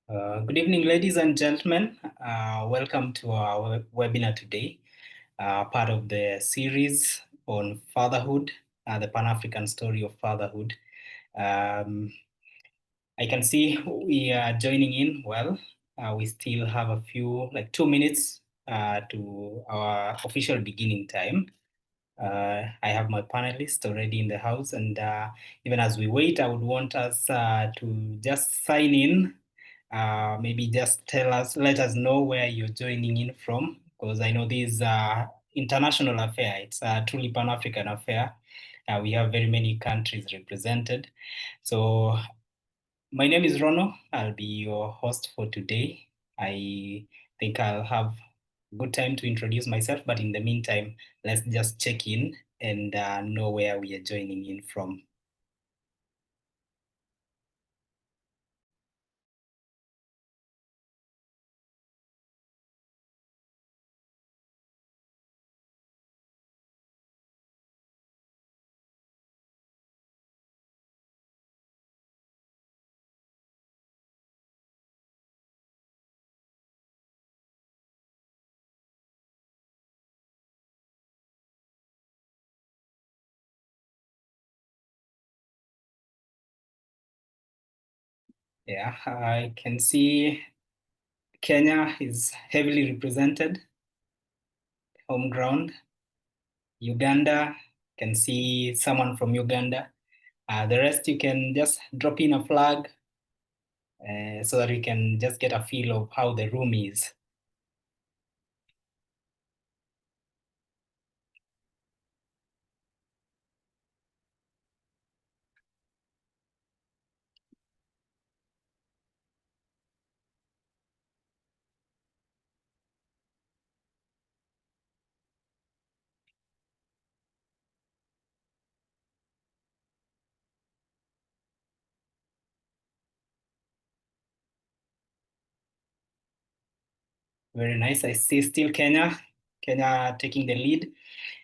Good evening, ladies and gentlemen. Welcome to our webinar today, part of the series on fatherhood, the Pan-African story of fatherhood. Um, I can see we are joining in well. We still have a few, like 2 minutes to our official beginning time. I have my panelists already in the house, and even as we wait, I would want us to just sign in. Maybe just let us know where you're joining in from, because I know this is international affair. It's a truly Pan-African affair. We have very many countries represented. So my name is Rono. I'll be your host for today. I think I'll have good time to introduce myself, but in the meantime, let's just check in and know where we are joining in from. Yeah, I can see Kenya is heavily represented, home ground. Uganda, can see someone from Uganda. The rest you can just drop in a flag so that we can just get a feel of how the room is. Very nice. I see still Kenya taking the lead.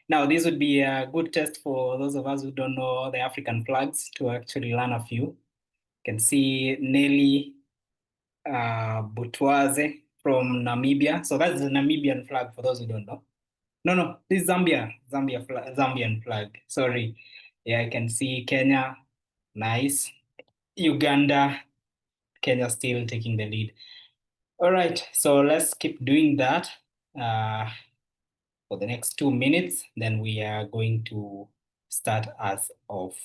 Now, this would be a good test for those of us who don't know the African flags to actually learn a few. You can see Nelly Butwaze from Namibia. So that's the Namibian flag for those who don't know. No, no, this is Zambian flag. Sorry. Yeah, I can see Kenya. Nice. Uganda, Kenya still taking the lead. All right, so let's keep doing that for the next 2 minutes. Then we are going to start us off.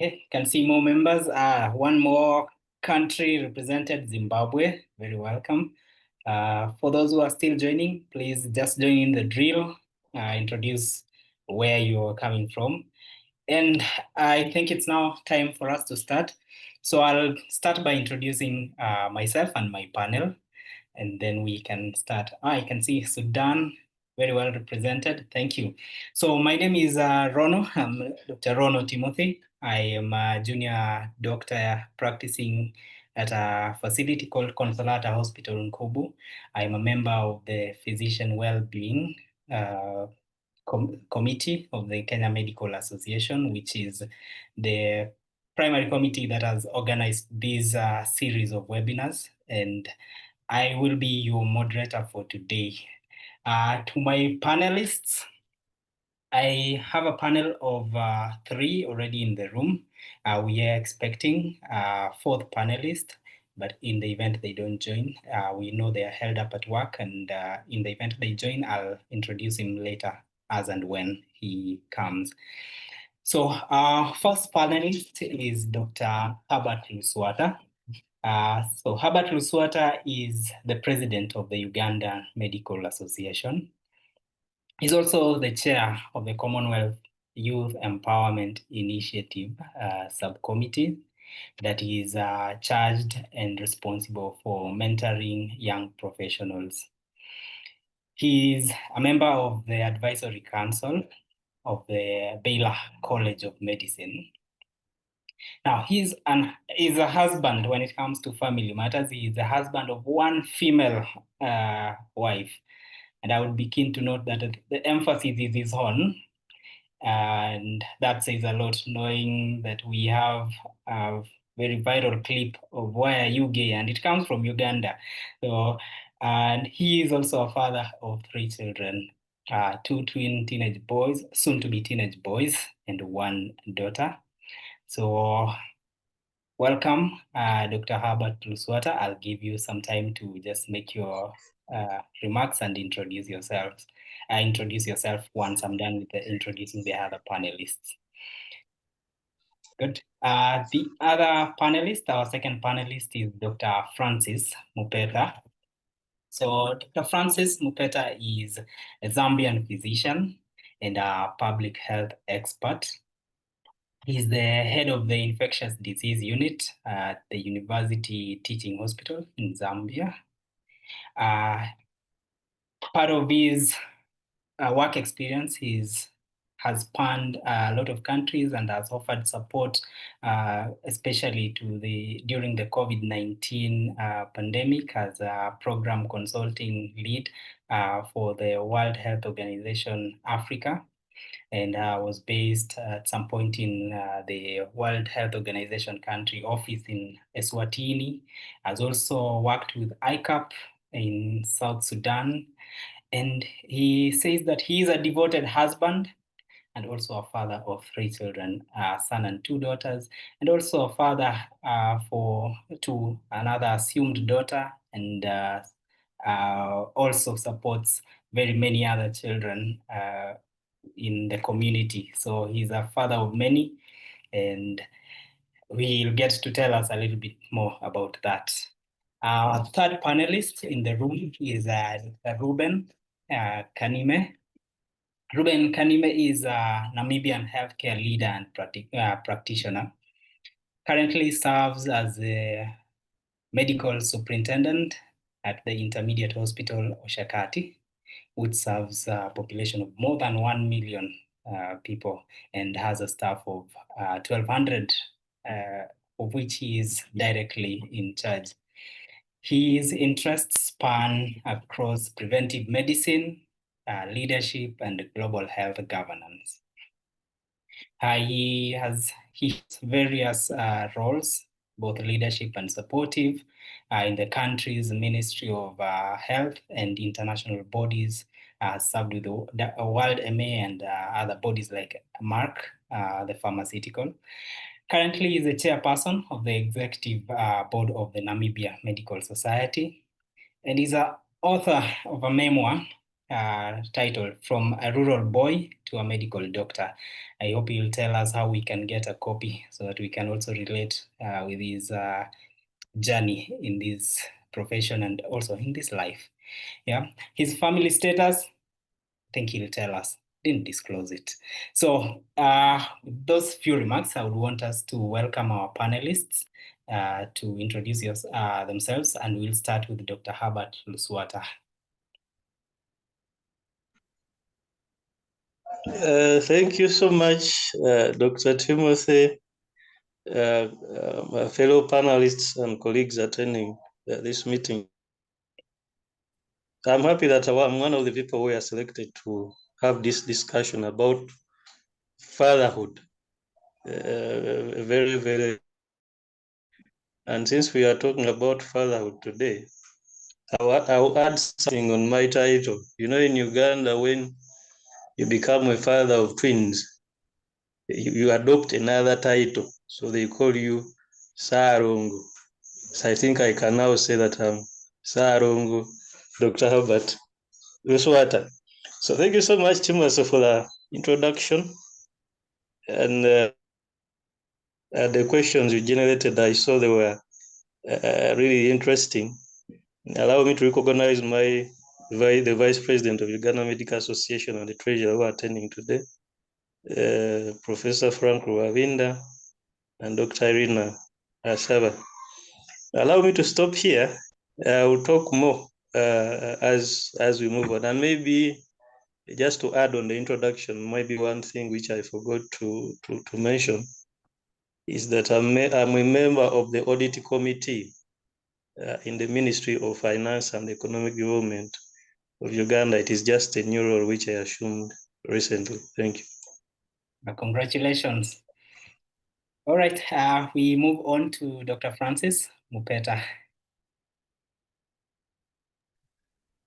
Okay, can see more members. One more country represented, Zimbabwe. Very welcome. For those who are still joining, please just join in the drill, introduce where you're coming from. And I think it's now time for us to start. So I'll start by introducing myself and my panel, and then we can start. I can see Sudan very well represented. Thank you. So my name is Rono. I'm Dr. Rono Timothy. I am a junior doctor practicing at a facility called Consolata Hospital in Kobu. I'm a member of the Physician Wellbeing uh, Committee of the Kenya Medical Association, which is the primary committee that has organized this series of webinars. And I will be your moderator for today. To my panelists, I have a panel of 3 already in the room. We are expecting a 4th panelist, but in the event they don't join, we know they are held up at work, and in the event they join, I'll introduce him later as and when he comes. So our first panelist is Dr. Herbert Luswata. So Herbert Luswata is the president of the Uganda Medical Association. He's also the chair of the Commonwealth Youth Empowerment Initiative subcommittee that is charged and responsible for mentoring young professionals. He is a member of the advisory council of the Baylor College of Medicine. Now, he's a husband when it comes to family matters. He is the husband of 1 female wife. And I would be keen to note that the emphasis is his own. And that says a lot, knowing that we have a very viral clip of Why Are You Gay? And it comes from Uganda. So, and he is also a father of 3 children, 2 twin teenage boys, soon to be teenage boys, and 1 daughter. So welcome, Dr. Herbert Luswata. I'll give you some time to just make your remarks and introduce yourselves. Introduce yourself once I'm done with introducing the other panelists. Good. The other panelist, our second panelist, is Dr. Francis Mupeta. So Dr. Francis Mupeta is a Zambian physician and a public health expert. He's the head of the infectious disease unit at the University Teaching Hospital in Zambia. Part of his work experience has spanned a lot of countries and has offered support, especially during the COVID-19 pandemic as a program consulting lead for the World Health Organization Africa, and was based at some point in the World Health Organization country office in Eswatini. Has also worked with ICAP in South Sudan. And he says that he is a devoted husband and also a father of 3 children, a son and 2 daughters, and also a father to another assumed daughter, and also supports very many other children in the community. So he's a father of many, and he'll get to tell us a little bit more about that. Our third panelist in the room is Ruben Kanime. Ruben Kanime is a Namibian healthcare leader and practitioner. Currently serves as a medical superintendent at the Intermediate Hospital Oshakati, which serves a population of more than 1 million people and has a staff of 1,200, of which he is directly in charge. His interests span across preventive medicine, leadership, and global health governance. He has various roles, both leadership and supportive, in the country's Ministry of Health and international bodies, served with the World MA and other bodies like Merck, the pharmaceutical. Currently, he is the chairperson of the executive board of the Namibia Medical Society, and is an author of a memoir titled From a Rural Boy to a Medical Doctor. I hope you'll tell us how we can get a copy so that we can also relate with his journey in this profession and also in this life. Yeah, his family status, I think he'll tell us. Didn't disclose it. So with those few remarks, I would want us to welcome our panelists to introduce themselves, and we'll start with Dr. Herbert Luswata. Thank you so much, Dr. Timothy, my fellow panelists and colleagues attending this meeting. I'm happy that I'm one of the people who are selected to have this discussion about fatherhood. Very, very. And since we are talking about fatherhood today, I'll add something on my title. You know, in Uganda, when you become a father of twins, you adopt another title. So they call you Sarongo. So I think I can now say that I'm Sarongo, Dr. Herbert Luswata. So thank you so much, Timothy, for the introduction. And the questions you generated, I saw they were really interesting. Allow me to recognize the Vice President of Uganda Medical Association and the Treasurer who are attending today, Professor Frank Ruavinda and Dr. Irina Asaba. Allow me to stop here. I will talk more as we move on. And maybe just to add on the introduction, maybe one thing which I forgot to mention is that I'm a member of the audit committee in the Ministry of Finance and Economic Development of Uganda. It is just a new role which I assumed recently. Thank you. Congratulations. All right, we move on to Dr. Francis Mupeta.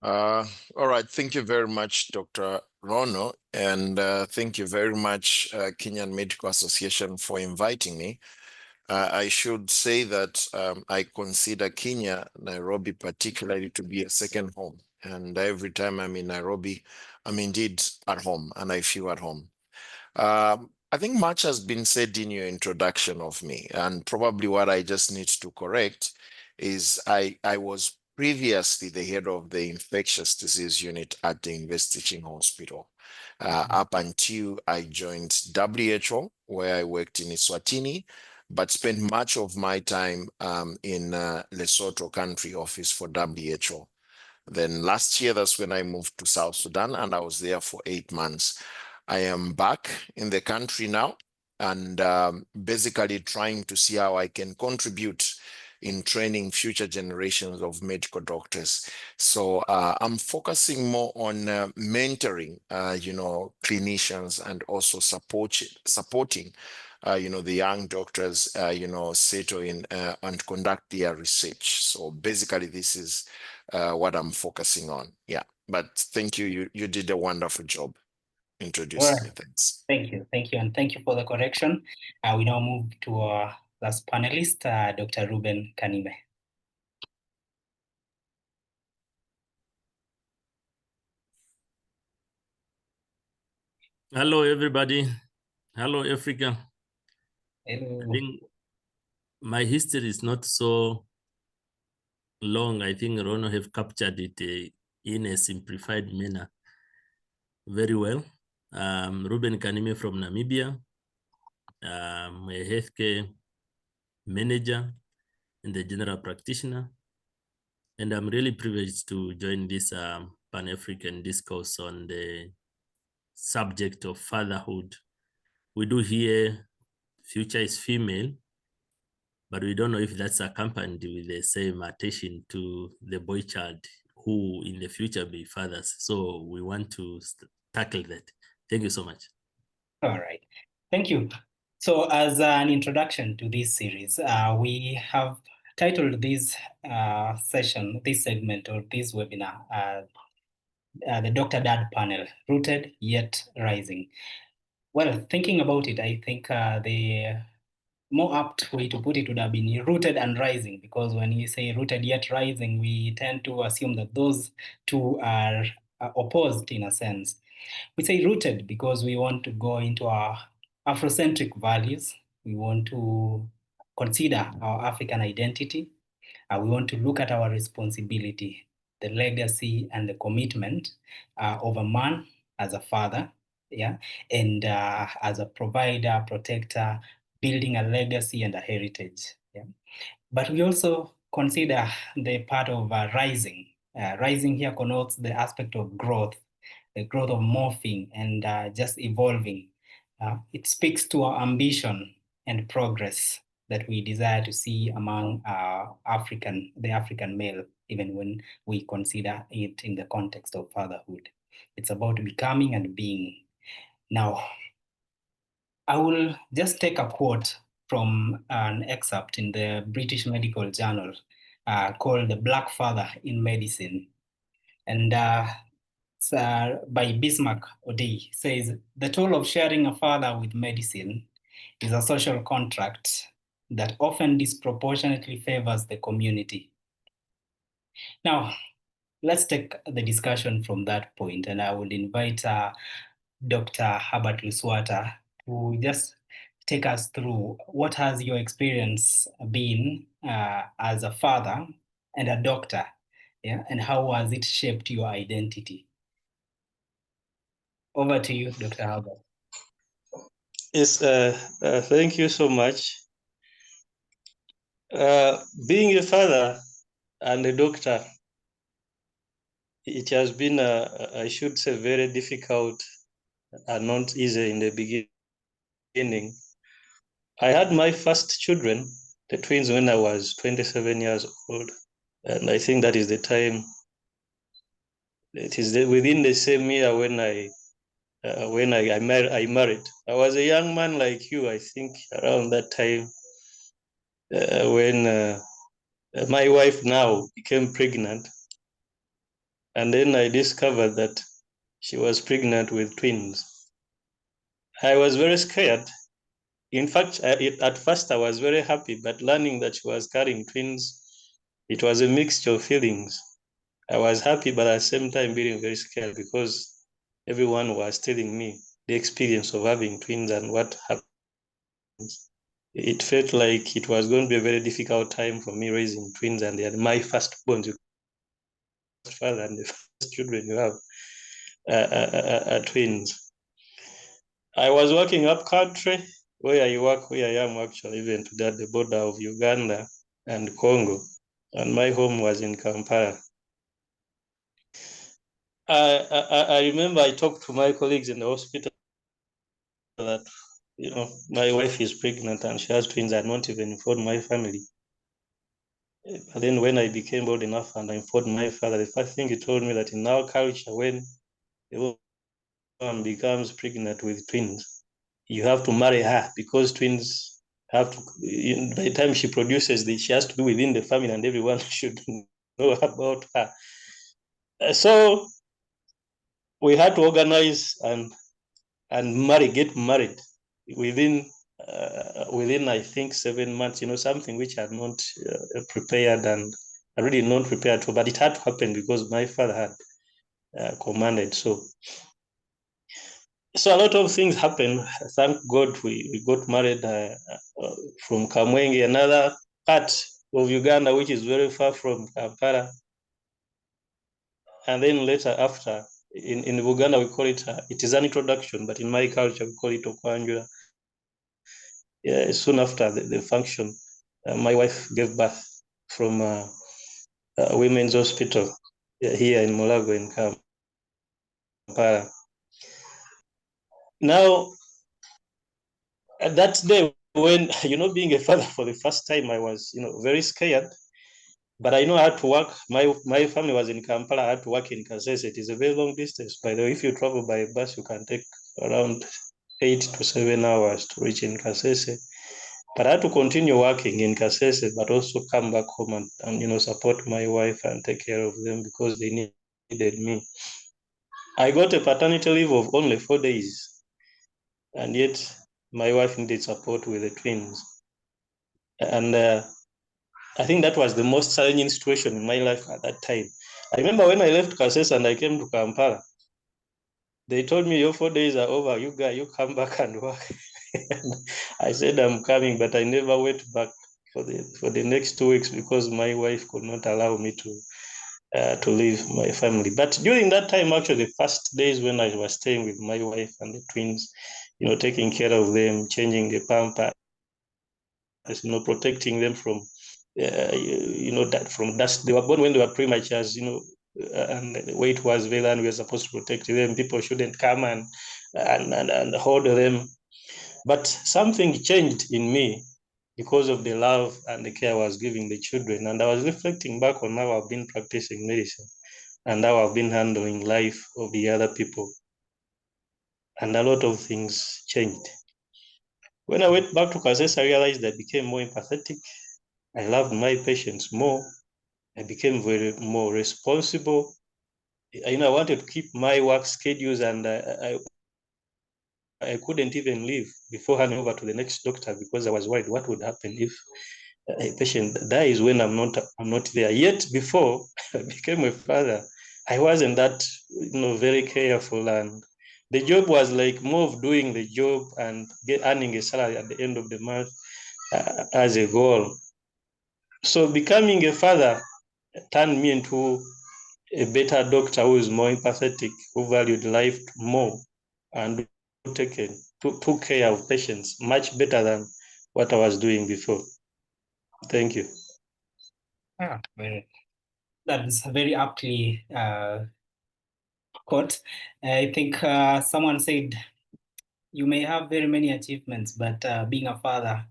All right, thank you very much, Dr. Rono, and thank you very much, Kenyan Medical Association, for inviting me. I should say that I consider Kenya, Nairobi particularly, to be a second home. And every time I'm in Nairobi, I'm indeed at home and I feel at home. I think much has been said in your introduction of me, and probably what I just need to correct is I was previously the head of the infectious disease unit at the Invest Teaching Hospital up until I joined WHO, where I worked in Eswatini, but spent much of my time in Lesotho country office for WHO. Then last year, that's when I moved to South Sudan, and I was there for 8 months. I am back in the country now and basically trying to see how I can contribute in training future generations of medical doctors. So I'm focusing more on mentoring, clinicians and also supporting, the young doctors, settle in and conduct their research. So basically, this is what I'm focusing on. Yeah, but thank you. You did a wonderful job introducing me. Thanks. Thank you, and thank you for the correction. We now move to our last panelist, Dr. Ruben Kanime. Hello, everybody. Hello, Africa. Hello. I think my history is not so long. I think Rono have captured it in a simplified manner very well. Ruben Kanime from Namibia. I'm a healthcare manager and a general practitioner. And I'm really privileged to join this Pan-African discourse on the subject of fatherhood. We do hear future is female, but we don't know if that's accompanied with the same attention to the boy child who in the future be fathers. So we want to tackle that. Thank you so much. All right, thank you. So as an introduction to this series, we have titled this session, this segment or this webinar, the Dr. Dad panel, Rooted Yet Rising. Well, thinking about it, I think the more apt way to put it would have been rooted and rising, because when you say rooted yet rising, we tend to assume that those two are opposed in a sense. We say rooted because we want to go into our Afrocentric values. We want to consider our African identity. We want to look at our responsibility, the legacy and the commitment of a man as a father, yeah, and as a provider, protector, building a legacy and a heritage. Yeah. But we also consider the part of rising. Rising here connotes the aspect of growth, the growth of morphing and just evolving. It speaks to our ambition and progress that we desire to see among the African male, even when we consider it in the context of fatherhood. It's about becoming and being. Now, I will just take a quote from an excerpt in the British Medical Journal called The Black Father in Medicine. And by Bismarck O'Day, says, "The toll of sharing a father with medicine is a social contract that often disproportionately favors the community." Now, let's take the discussion from that point, and I would invite Dr. Herbert Luswata to just take us through what has your experience been as a father and a doctor, yeah, and how has it shaped your identity? Over to you, Dr. Herbert. Yes, thank you so much. Being a father and a doctor, it has been, I should say, very difficult and not easy in the beginning. I had my first children, the twins, when I was 27 years old. And I think that is the time, it is within the same year when I married. I was a young man like you, I think, around that time when my wife now became pregnant. And then I discovered that she was pregnant with twins. I was very scared. In fact, at first I was very happy, but learning that she was carrying twins, it was a mixture of feelings. I was happy, but at the same time being very scared because everyone was telling me the experience of having twins and what happens. It felt like it was going to be a very difficult time for me raising twins, and they are my firstborn father and the first children you have are twins. I was working up country where I am actually even today at the border of Uganda and Congo, and my home was in Kampala. I remember I talked to my colleagues in the hospital that, my wife is pregnant and she has twins. I had not even informed my family. But then when I became old enough and I informed my father, the first thing he told me that in our culture, when a woman becomes pregnant with twins, you have to marry her because twins have to, by the time she produces, she has to be within the family and everyone should know about her. So we had to organize and get married within I think 7 months, something which I had not prepared and I really not prepared for, but it had to happen because my father had commanded. So a lot of things happened. Thank God we got married from Kamwenge, another part of Uganda, which is very far from Kampala. And then later after, in Uganda, we call it, it is an introduction, but in my culture, we call it Okwanjula. Soon after the function, my wife gave birth from Women's Hospital here in Mulago in Kampala. Now, at that day when, being a father for the first time, I was, very scared. But I know I had to work. My family was in Kampala. I had to work in Kasese. It is a very long distance. By the way, if you travel by bus, you can take around 8 to 7 hours to reach in Kasese. But I had to continue working in Kasese, but also come back home and support my wife and take care of them because they needed me. I got a paternity leave of only 4 days, and yet my wife needed support with the twins. And I think that was the most challenging situation in my life at that time. I remember when I left Kasese and I came to Kampala, they told me your 4 days are over. You come back and work. I said I'm coming, but I never went back. for the next 2 weeks because my wife could not allow me to leave my family. But during that time, actually, the first days when I was staying with my wife and the twins, taking care of them, changing the pampers, protecting them from, from dust. They were born when they were prematures, and the weight was very, and we were supposed to protect them. People shouldn't come and hold them. But something changed in me because of the love and the care I was giving the children. And I was reflecting back on how I've been practicing medicine and how I've been handling life of the other people. And a lot of things changed. When I went back to Kasese, I realized I became more empathetic. I loved my patients more. I became more responsible. I wanted to keep my work schedules, and I couldn't even leave before handing over to the next doctor because I was worried what would happen if a patient dies when I'm not there. Yet before I became a father, I wasn't that very careful, and the job was like more of doing the job and earning a salary at the end of the month as a goal. So becoming a father turned me into a better doctor who is more empathetic, who valued life more, and took care of patients much better than what I was doing before. Thank you. That is very aptly quote. I think someone said, you may have very many achievements, but being a father,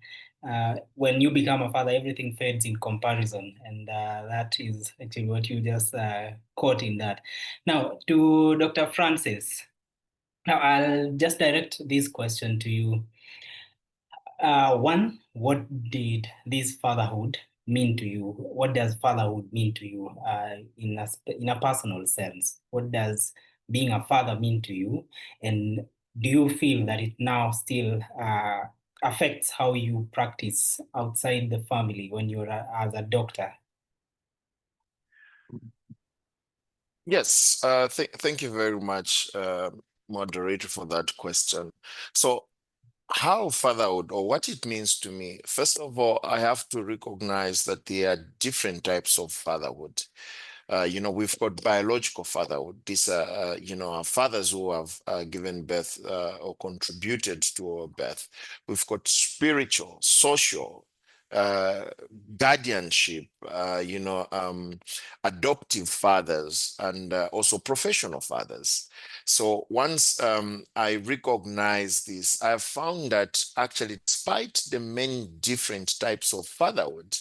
when you become a father, everything fades in comparison. And that is actually what you just caught in that. Now, to Dr. Francis, now I'll just direct this question to you. One, what did this fatherhood mean to you? What does fatherhood mean to you in a personal sense? What does being a father mean to you? And do you feel that it now still affects how you practice outside the family when you're as a doctor? Yes, thank you very much, moderator, for that question. So how fatherhood, or what it means to me, first of all, I have to recognize that there are different types of fatherhood. We've got biological fatherhood. These are, our fathers who have given birth or contributed to our birth. We've got spiritual, social, guardianship, adoptive fathers, and also professional fathers. So once I recognize this, I have found that actually, despite the many different types of fatherhood,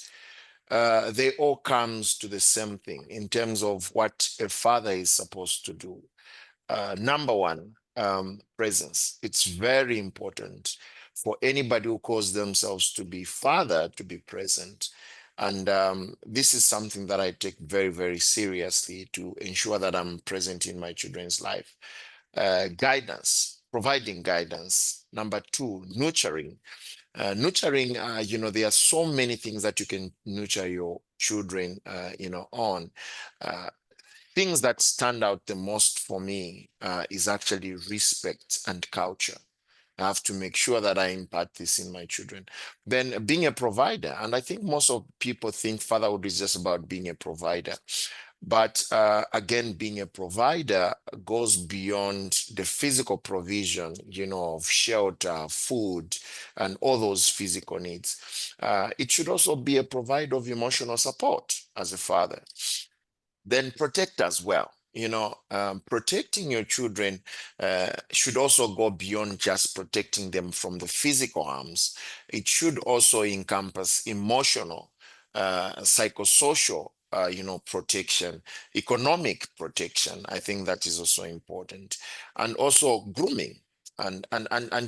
they all comes to the same thing in terms of what a father is supposed to do. Number one, presence. It's very important for anybody who calls themselves to be father to be present. And this is something that I take very, very seriously to ensure that I'm present in my children's life. Guidance, providing guidance. Number two, nurturing. Nurturing, there are so many things that you can nurture your children, on. Things that stand out the most for me is actually respect and culture. I have to make sure that I impart this in my children. Then being a provider, and I think most of people think fatherhood is just about being a provider. But again, being a provider goes beyond the physical provision, of shelter, food, and all those physical needs. It should also be a provider of emotional support as a father. Then protect as well. Protecting your children should also go beyond just protecting them from the physical harms. It should also encompass emotional, psychosocial, protection, economic protection. I think that is also important, and also grooming. And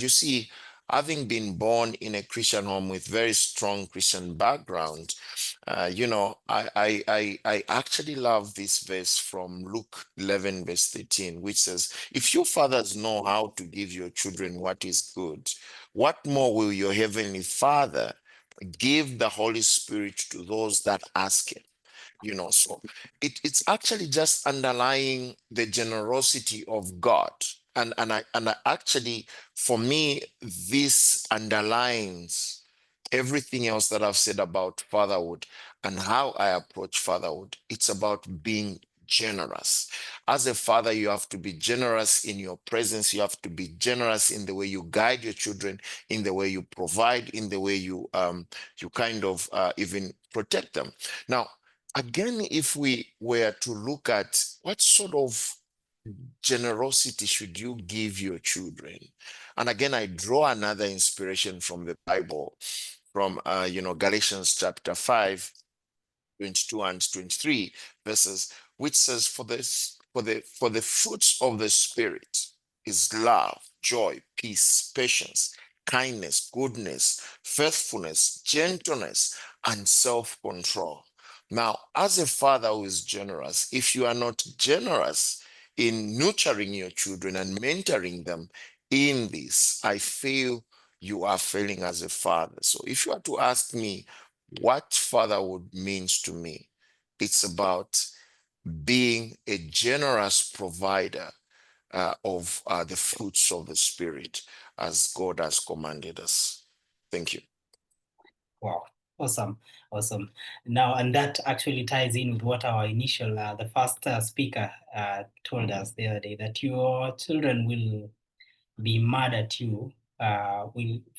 you see, having been born in a Christian home with very strong Christian background, I actually love this verse from Luke 11, verse 13, which says, if your fathers know how to give your children what is good, what more will your heavenly Father give the Holy Spirit to those that ask him? So it's actually just underlying the generosity of God. And I actually, for me, this underlines everything else that I've said about fatherhood and how I approach fatherhood, it's about being generous. As a father, you have to be generous in your presence. You have to be generous in the way you guide your children, in the way you provide, in the way you kind of even protect them. Now, again, if we were to look at what sort of generosity should you give your children, and again, I draw another inspiration from the Bible, from Galatians chapter 5, 22 and 23 verses, which says, for the fruits of the Spirit is love, joy, peace, patience, kindness, goodness, faithfulness, gentleness, and self-control. Now, as a father who is generous, if you are not generous in nurturing your children and mentoring them in this, I feel you are failing as a father. So if you are to ask me what fatherhood means to me, it's about being a generous provider of the fruits of the Spirit as God has commanded us. Thank you. Wow, awesome, awesome. Now, and that actually ties in with what our initial, the first speaker told us the other day, that your children will be mad at you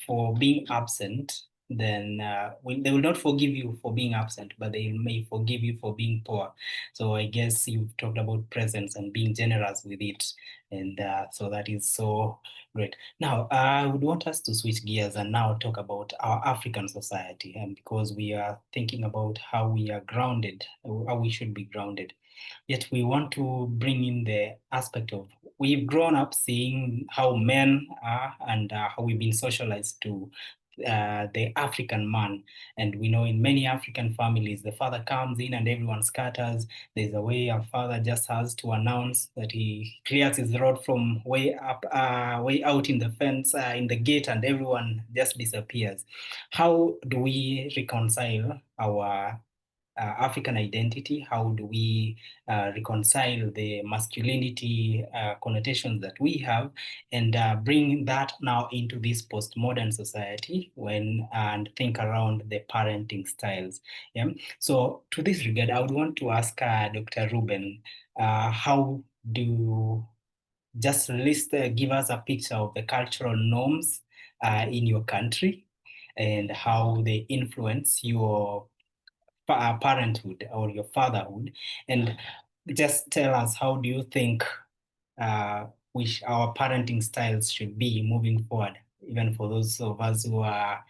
for being absent. Then they will not forgive you for being absent, but they may forgive you for being poor. So I guess you've talked about presence and being generous with it. And so that is so great. Now, I would want us to switch gears and now talk about our African society, and because we are thinking about how we are grounded, how we should be grounded. Yet we want to bring in the aspect of, we've grown up seeing how men are and how we've been socialized to the African man. And we know in many African families, the father comes in and everyone scatters. There's a way a father just has to announce that he clears his road from way up, way out in the fence, in the gate, and everyone just disappears. How do we reconcile our African identity? How do we reconcile the masculinity connotations that we have, and bring that now into this postmodern society and think around the parenting styles? Yeah. So to this regard, I would want to ask Dr. Ruben, how do just give us a picture of the cultural norms in your country and how they influence your parenthood or your fatherhood, and just tell us, how do you think which our parenting styles should be moving forward, even for those of us who are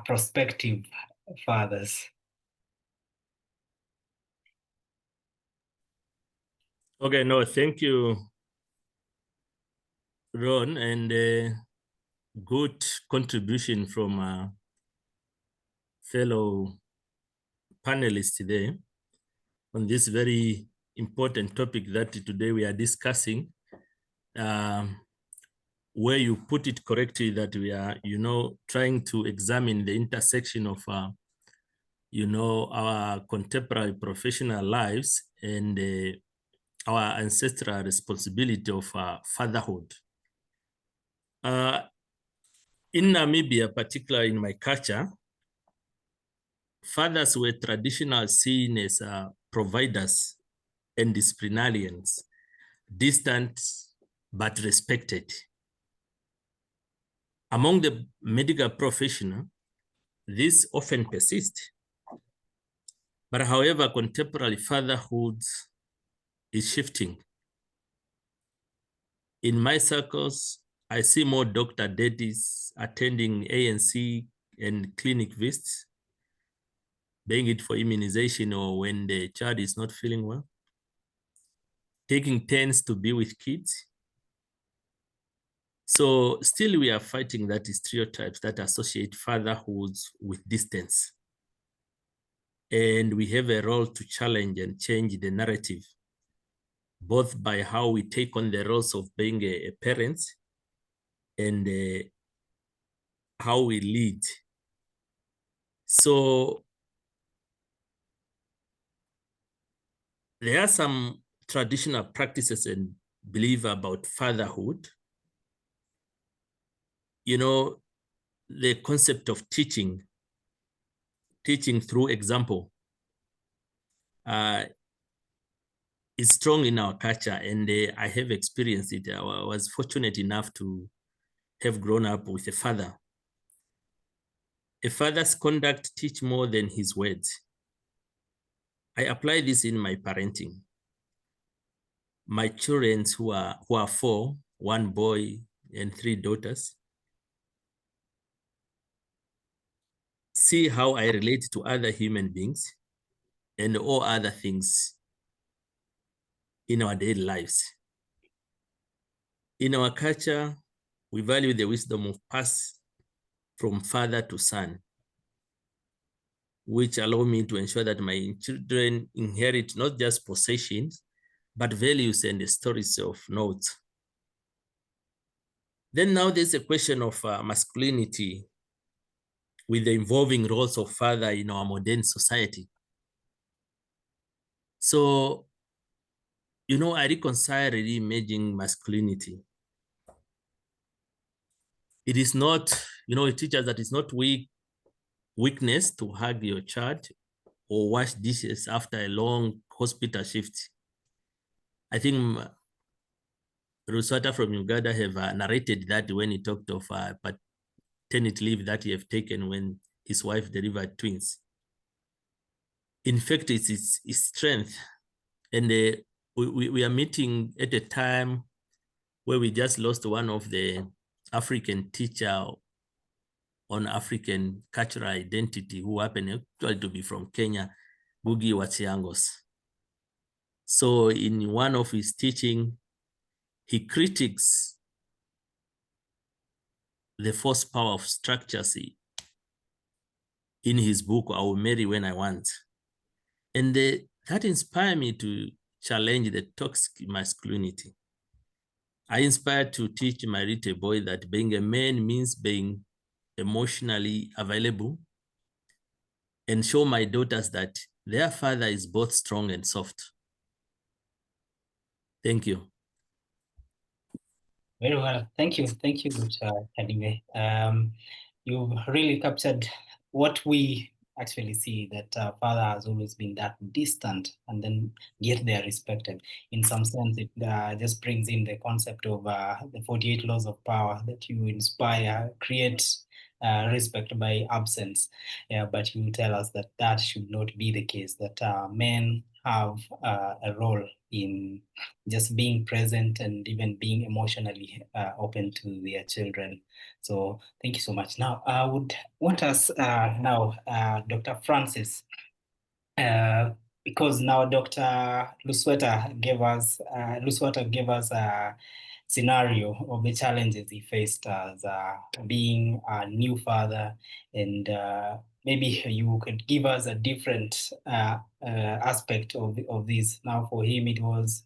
prospective fathers? Okay, no, thank you, Ron, and good contribution from fellow panelists today on this very important topic that today we are discussing, where you put it correctly, that we are, trying to examine the intersection of, our contemporary professional lives and our ancestral responsibility of fatherhood. In Namibia, particularly in my culture, fathers were traditionally seen as providers and disciplinarians, distant but respected. Among the medical professional, this often persists. But however, contemporary fatherhood is shifting. In my circles, I see more doctor daddies attending ANC and clinic visits, being it for immunization or when the child is not feeling well, taking turns to be with kids. So still we are fighting that stereotypes that associate fatherhood with distance. And we have a role to challenge and change the narrative, both by how we take on the roles of being a parent and how we lead. So there are some traditional practices and belief about fatherhood. The concept of teaching teaching through example is strong in our culture, and I have experienced it. I was fortunate enough to have grown up with a father. A father's conduct teach more than his words. I apply this in my parenting. My children who are 4, 1 boy and 3 daughters, see how I relate to other human beings and all other things in our daily lives. In our culture, we value the wisdom of pass from father to son, which allow me to ensure that my children inherit not just possessions, but values and the stories of notes. Then now there's a question of masculinity with the evolving roles of father in our modern society. So, you know, I reconcile reimagining masculinity. It is not, you know, it teaches that it's not weakness to hug your child or wash dishes after a long hospital shift. I think Ruswata from Uganda have narrated that when he talked of paternity leave that he have taken when his wife delivered twins. In fact, it's his strength. And we are meeting at a time where we just lost one of the African teacher on African cultural identity who happened actually to be from Kenya, Ngugi wa Thiong'o. So in one of his teaching, he critiques the force power of structures in his book, I Will Marry When I Want. And that inspired me to challenge the toxic masculinity. I inspired to teach my little boy that being a man means being emotionally available, and show my daughters that their father is both strong and soft. Thank you. Very well. Thank you. Thank you, Dr. Kadime. You've really captured what we actually see, that father has always been that distant, and then yet they are respected. In some sense, it just brings in the concept of the 48 laws of power, that you inspire, create respect by absence. Yeah, but you tell us that that should not be the case, that men have a role in just being present and even being emotionally open to their children. So thank you so much. Now, I would want us Dr. Francis, because now Dr. Lusweta gave us a scenario of the challenges he faced as being a new father, and maybe you could give us a different aspect of this. Now, for him, it was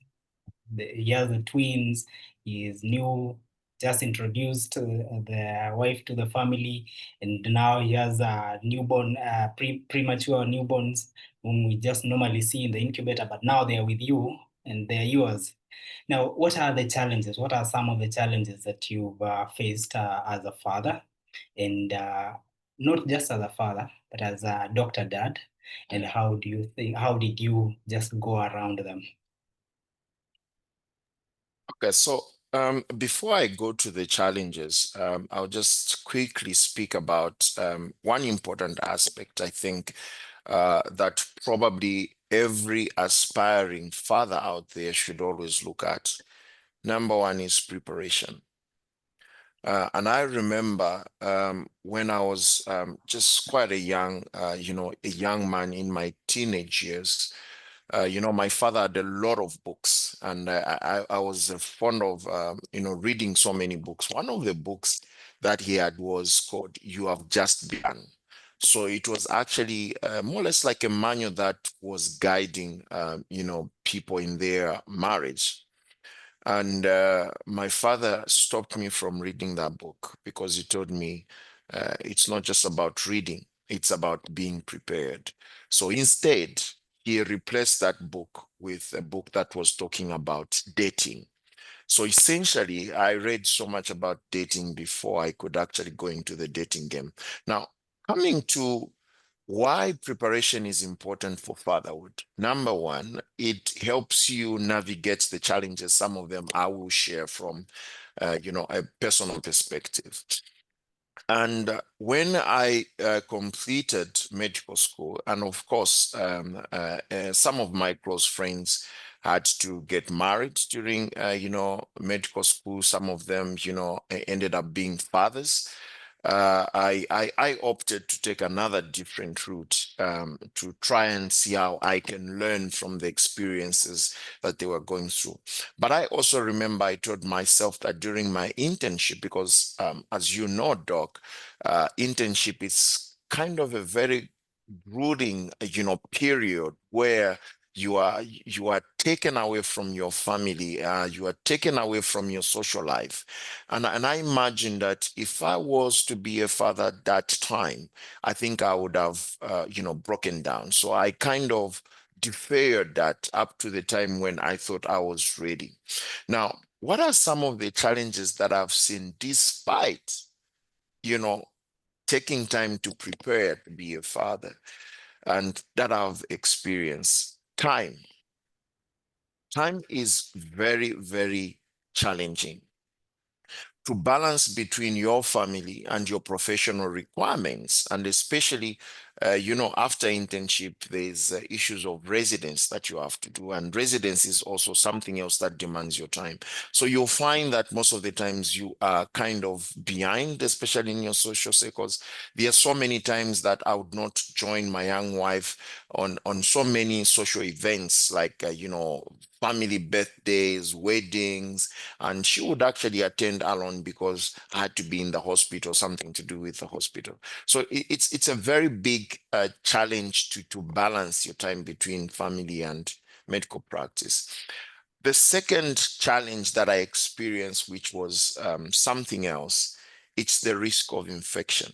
he has the twins. He is new, just introduced the wife to the family, and now he has a newborn, premature newborns whom we just normally see in the incubator, but now they are with you and they're yours. Now, what are the challenges? What are some of the challenges that you've faced as a father, and not just as a father, but as a doctor dad? And how did you just go around them? Okay, so before I go to the challenges, I'll just quickly speak about one important aspect, I think, that probably every aspiring father out there should always look at. Number one is preparation. And I remember when I was just quite a young man in my teenage years. My father had a lot of books, and I was fond of reading so many books. One of the books that he had was called "You Have Just Begun." So it was actually more or less like a manual that was guiding people in their marriage. And my father stopped me from reading that book because he told me it's not just about reading, it's about being prepared. So instead, he replaced that book with a book that was talking about dating. So essentially, I read so much about dating before I could actually go into the dating game. Now, coming to Why preparation is important for fatherhood? Number one, it helps you navigate the challenges. Some of them I will share from, a personal perspective. And when I completed medical school, and of course, some of my close friends had to get married during, medical school. Some of them, ended up being fathers. I opted to take another different route to try and see how I can learn from the experiences that they were going through. But I also remember I told myself that during my internship, because as you know, Doc, internship is kind of a very brooding, period where you are taken away from your family, you are taken away from your social life. And I imagine that if I was to be a father at that time, I think I would have broken down. So I kind of deferred that up to the time when I thought I was ready. Now, what are some of the challenges that I've seen despite taking time to prepare to be a father, and that I've experienced? Time is very, very challenging to balance between your family and your professional requirements. And especially, after internship, there's issues of residence that you have to do. And residence is also something else that demands your time. So you'll find that most of the times you are kind of behind, especially in your social circles. There are so many times that I would not join my young wife on so many social events like, family birthdays, weddings, and she would actually attend alone because I had to be in the hospital, something to do with the hospital. So it's a very big challenge to balance your time between family and medical practice. The second challenge that I experienced, which was something else, it's the risk of infection.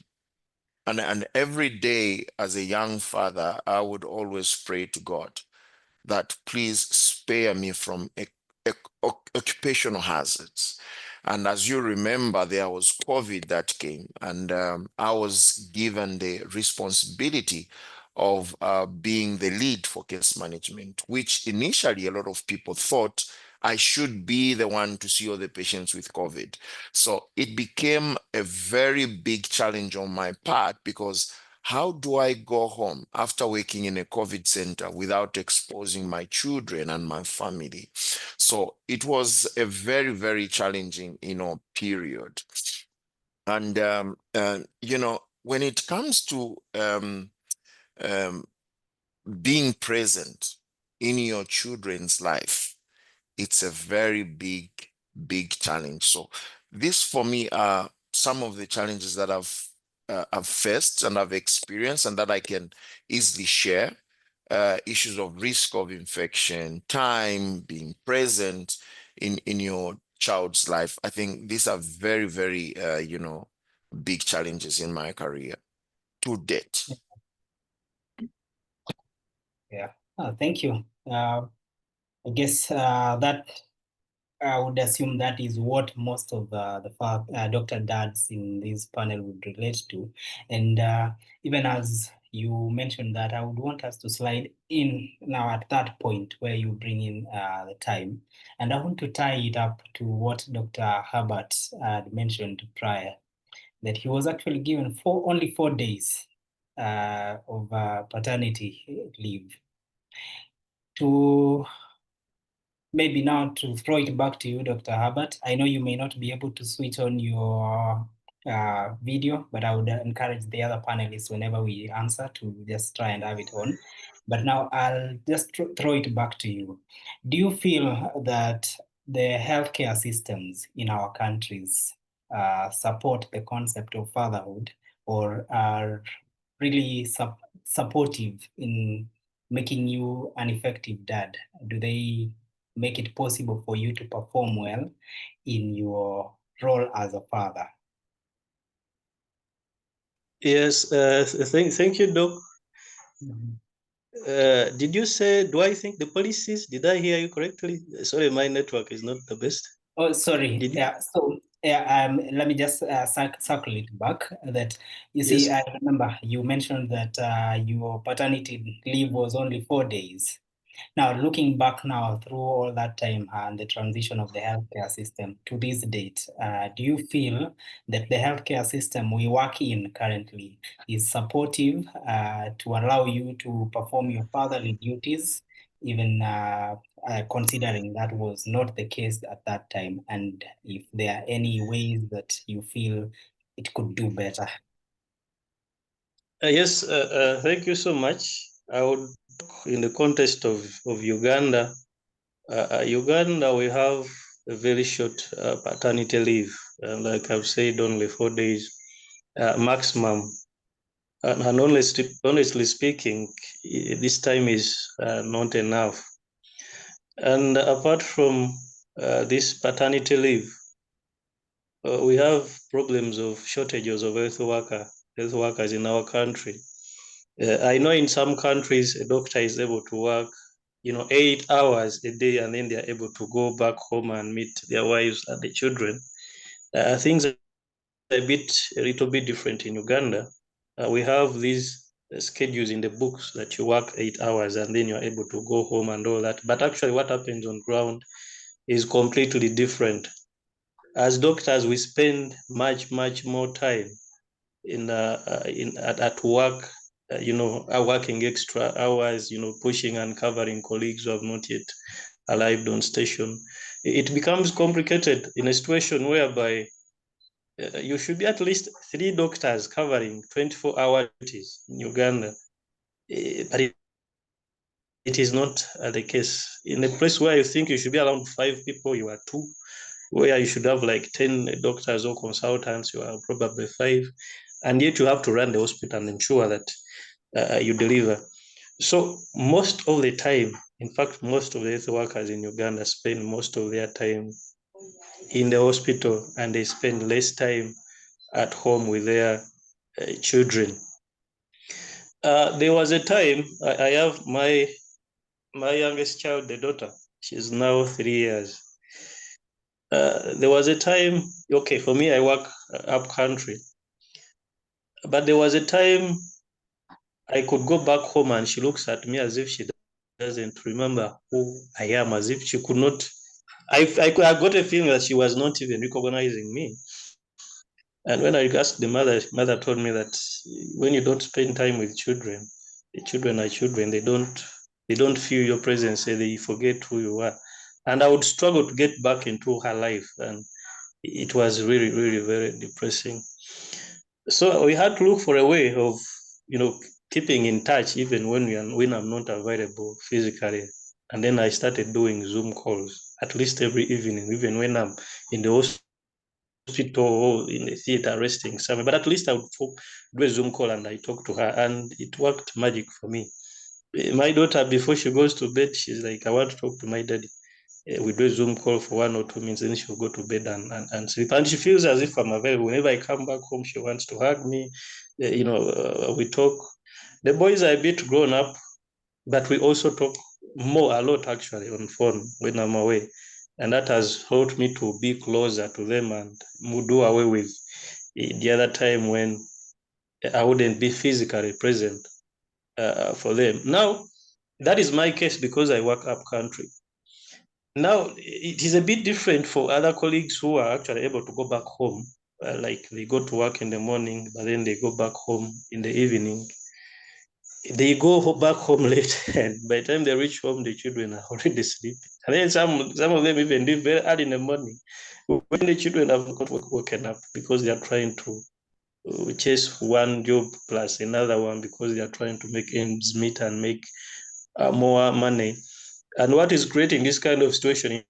And every day as a young father, I would always pray to God that please spare me from occupational hazards. And as you remember, there was COVID that came, and I was given the responsibility of being the lead for case management, which initially a lot of people thought I should be the one to see all the patients with COVID. So it became a very big challenge on my part, because how do I go home after working in a COVID center without exposing my children and my family? So it was a very, very challenging, period. And, when it comes to being present in your children's life, it's a very big, big challenge. So this for me are some of the challenges that I've faced and I've experienced and that I can easily share. Issues of risk of infection, time, being present in your child's life. I think these are very, very, big challenges in my career to date. Yeah, thank you. I guess that I would assume that is what most of the doctor dads in this panel would relate to. And even as you mentioned that, I would want us to slide in now at that point where you bring in the time. And I want to tie it up to what Dr. Herbert had mentioned prior, that he was actually given only 4 days of paternity leave. To maybe now to throw it back to you, Dr. Herbert. I know you may not be able to switch on your video, but I would encourage the other panelists whenever we answer to just try and have it on. But now I'll just throw it back to you. Do you feel that the healthcare systems in our countries support the concept of fatherhood, or are really supportive in making you an effective dad? Do they make it possible for you to perform well in your role as a father? Yes, thank you, Doc. Did you say, do I think the policies? Did I hear you correctly? Sorry, my network is not the best. Oh, sorry. Yeah. So Yeah, let me just circle it back. That you see, Yes. I remember you mentioned that your paternity leave was only 4 days. Now, looking back now through all that time and the transition of the healthcare system to this date, do you feel that the healthcare system we work in currently is supportive to allow you to perform your fatherly duties, even considering that was not the case at that time? And if there are any ways that you feel it could do better? Yes, thank you so much. I would talk in the context of Uganda. Uganda, we have a very short paternity leave. Like I've said, only 4 days maximum. And honestly speaking, this time is not enough. And apart from this paternity leave, we have problems of shortages of health workers in our country. I know in some countries a doctor is able to work, 8 hours a day, and then they are able to go back home and meet their wives and the children. Things are a little bit different in Uganda. We have these schedules in the books that you work 8 hours and then you're able to go home and all that. But actually, what happens on ground is completely different. As doctors, we spend much more time at work, working extra hours, pushing and covering colleagues who have not yet arrived on station. It becomes complicated in a situation whereby you should be at least 3 doctors covering 24-hour duties in Uganda. But it is not the case. In a place where you think you should be around 5 people, you are 2. Where you should have like 10 doctors or consultants, you are probably 5. And yet you have to run the hospital and ensure that you deliver. So most of the time, in fact, most of the health workers in Uganda spend most of their time in the hospital and they spend less time at home with their children. There was a time I have my youngest child, the daughter. She's now 3 years. There was a time, okay, for me, I work up country, but there was a time I could go back home and she looks at me as if she doesn't remember who I am, as if she could not. I got a feeling that she was not even recognizing me. And when I asked the mother told me that when you don't spend time with children, the children are children. They don't feel your presence. They forget who you are. And I would struggle to get back into her life, and it was really very depressing. So we had to look for a way of, keeping in touch even when I'm not available physically. And then I started doing Zoom calls at least every evening, even when I'm in the hospital or in the theater resting somewhere. But at least I would do a Zoom call and I talk to her, and it worked magic for me. My daughter, before she goes to bed, she's like, I want to talk to my daddy. We do a Zoom call for 1 or 2 minutes, then she'll go to bed and sleep. And she feels as if I'm available. Whenever I come back home, she wants to hug me. We talk. The boys are a bit grown up, but we also talk a lot actually on phone when I'm away. And that has helped me to be closer to them and do away with the other time when I wouldn't be physically present for them. Now, that is my case because I work up country. Now, it is a bit different for other colleagues who are actually able to go back home. Like they go to work in the morning, but then they go back home in the evening. They go back home late, and by the time they reach home, the children are already sleeping. And then some of them even leave very early in the morning when the children have not woken up because they are trying to chase one job plus another one because they are trying to make ends meet and make more money. And what is creating this kind of situation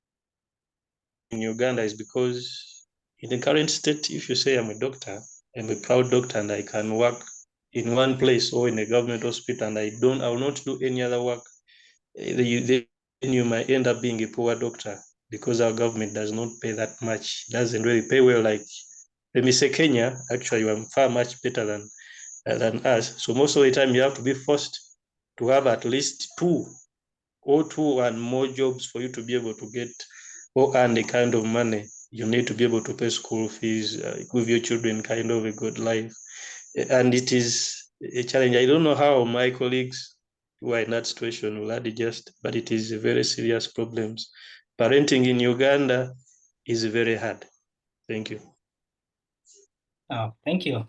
in Uganda is because in the current state, if you say I'm a doctor, I'm a proud doctor and I can work in one place or in a government hospital and I will not do any other work, then you might end up being a poor doctor because our government does not pay that much. It doesn't really pay well. Like, let me say Kenya, actually, you are far much better than us. So most of the time you have to be forced to have at least 2 and more jobs for you to be able to get or earn the kind of money You need to be able to pay school fees, give your children kind of a good life. And it is a challenge. I don't know how my colleagues who are in that situation will adjust, but it is a very serious problem. Parenting in Uganda is very hard. Thank you. Oh, thank you.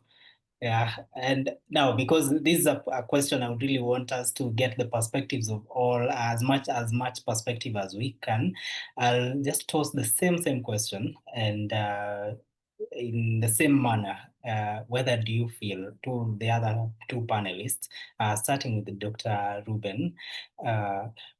Yeah, and now because this is a question I would really want us to get the perspectives of all, as much perspective as we can. I'll just toss the same question, and in the same manner, whether do you feel, to the other two panelists, starting with Dr. Ruben,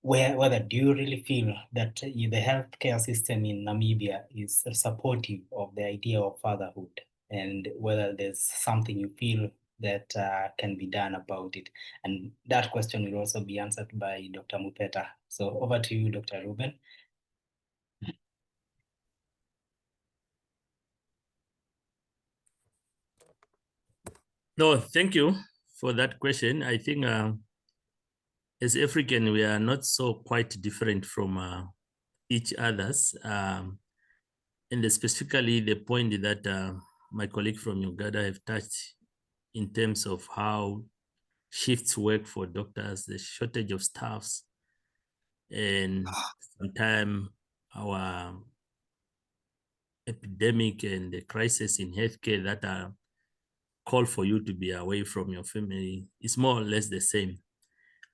whether do you really feel that the healthcare system in Namibia is supportive of the idea of fatherhood, and whether there's something you feel that can be done about it? And that question will also be answered by Dr. Mupeta. So over to you, Dr. Ruben. No, thank you for that question. I think as African, we are not so quite different from each others. And specifically the point that my colleague from Uganda have touched in terms of how shifts work for doctors, the shortage of staffs, and sometimes our epidemic and the crisis in healthcare that are call for you to be away from your family is more or less the same.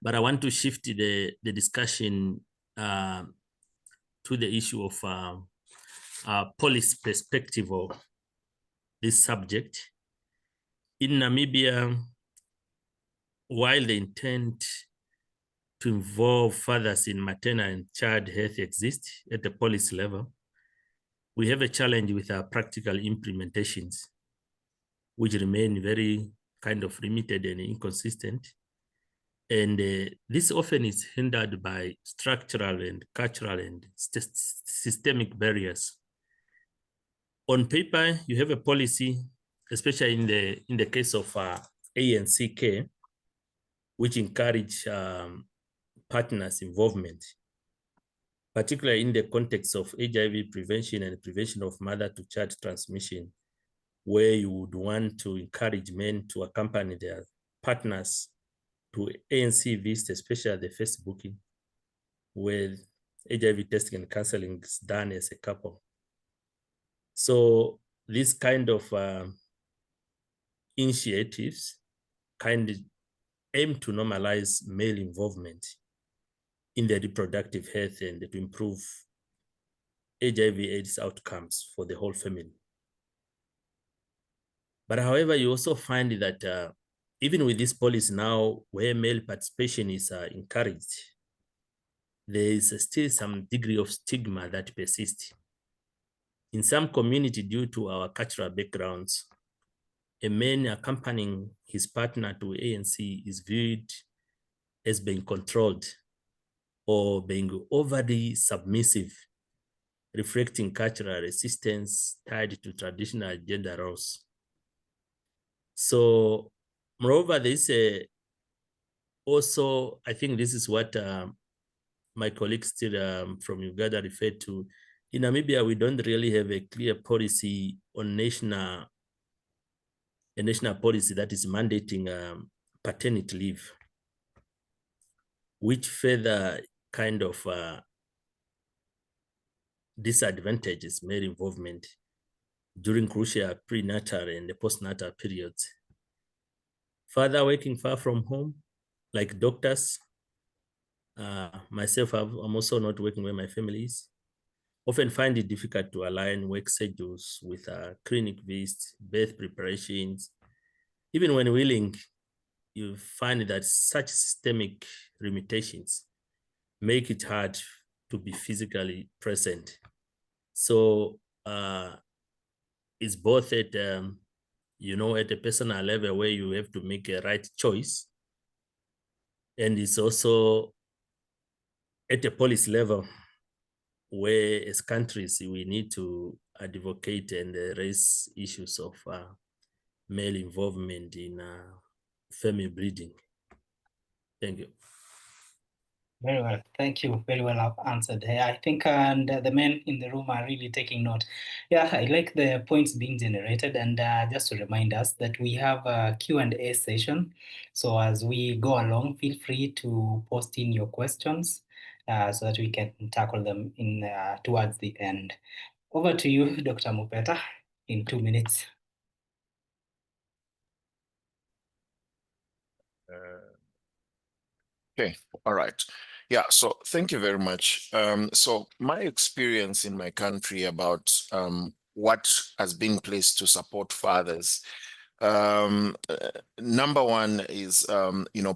But I want to shift the discussion to the issue of policy perspective of this subject. In Namibia, while the intent to involve fathers in maternal and child health exists at the policy level, we have a challenge with our practical implementations, which remain very kind of limited and inconsistent. And this often is hindered by structural and cultural and systemic barriers. On paper, you have a policy, especially in the case of ANC care, which encourage partners' involvement, particularly in the context of HIV prevention and prevention of mother-to-child transmission, where you would want to encourage men to accompany their partners to ANC visits, especially at the first booking, where HIV testing and counseling is done as a couple. So this kind of initiatives kind of aim to normalize male involvement in the reproductive health and to improve HIV/AIDS outcomes for the whole family. But however, you also find that even with this policy now, where male participation is encouraged, there is still some degree of stigma that persists. In some community, due to our cultural backgrounds, a man accompanying his partner to ANC is viewed as being controlled or being overly submissive, reflecting cultural resistance tied to traditional gender roles. So, moreover, there's also, I think this is what my colleagues still from Uganda referred to. In Namibia, we don't really have a clear policy on a national policy that is mandating paternity leave, which further kind of disadvantages male involvement during crucial prenatal and postnatal periods. Father working far from home, like doctors, myself, I'm also not working where my family is, often find it difficult to align work schedules with clinic visits, birth preparations. Even when willing, you find that such systemic limitations make it hard to be physically present. So it's both at, at a personal level where you have to make a right choice. And it's also at a policy level where as countries, we need to advocate and raise issues of male involvement in family breeding. Thank you. Very well. Thank you. Very well answered. Yeah, I think and the men in the room are really taking note. Yeah, I like the points being generated. And just to remind us that we have a Q&A session. So as we go along, feel free to post in your questions so that we can tackle them in towards the end. Over to you, Dr. Mupeta, in 2 minutes. Okay, all right. Yeah, so thank you very much. So my experience in my country about what has been placed to support fathers. Number one is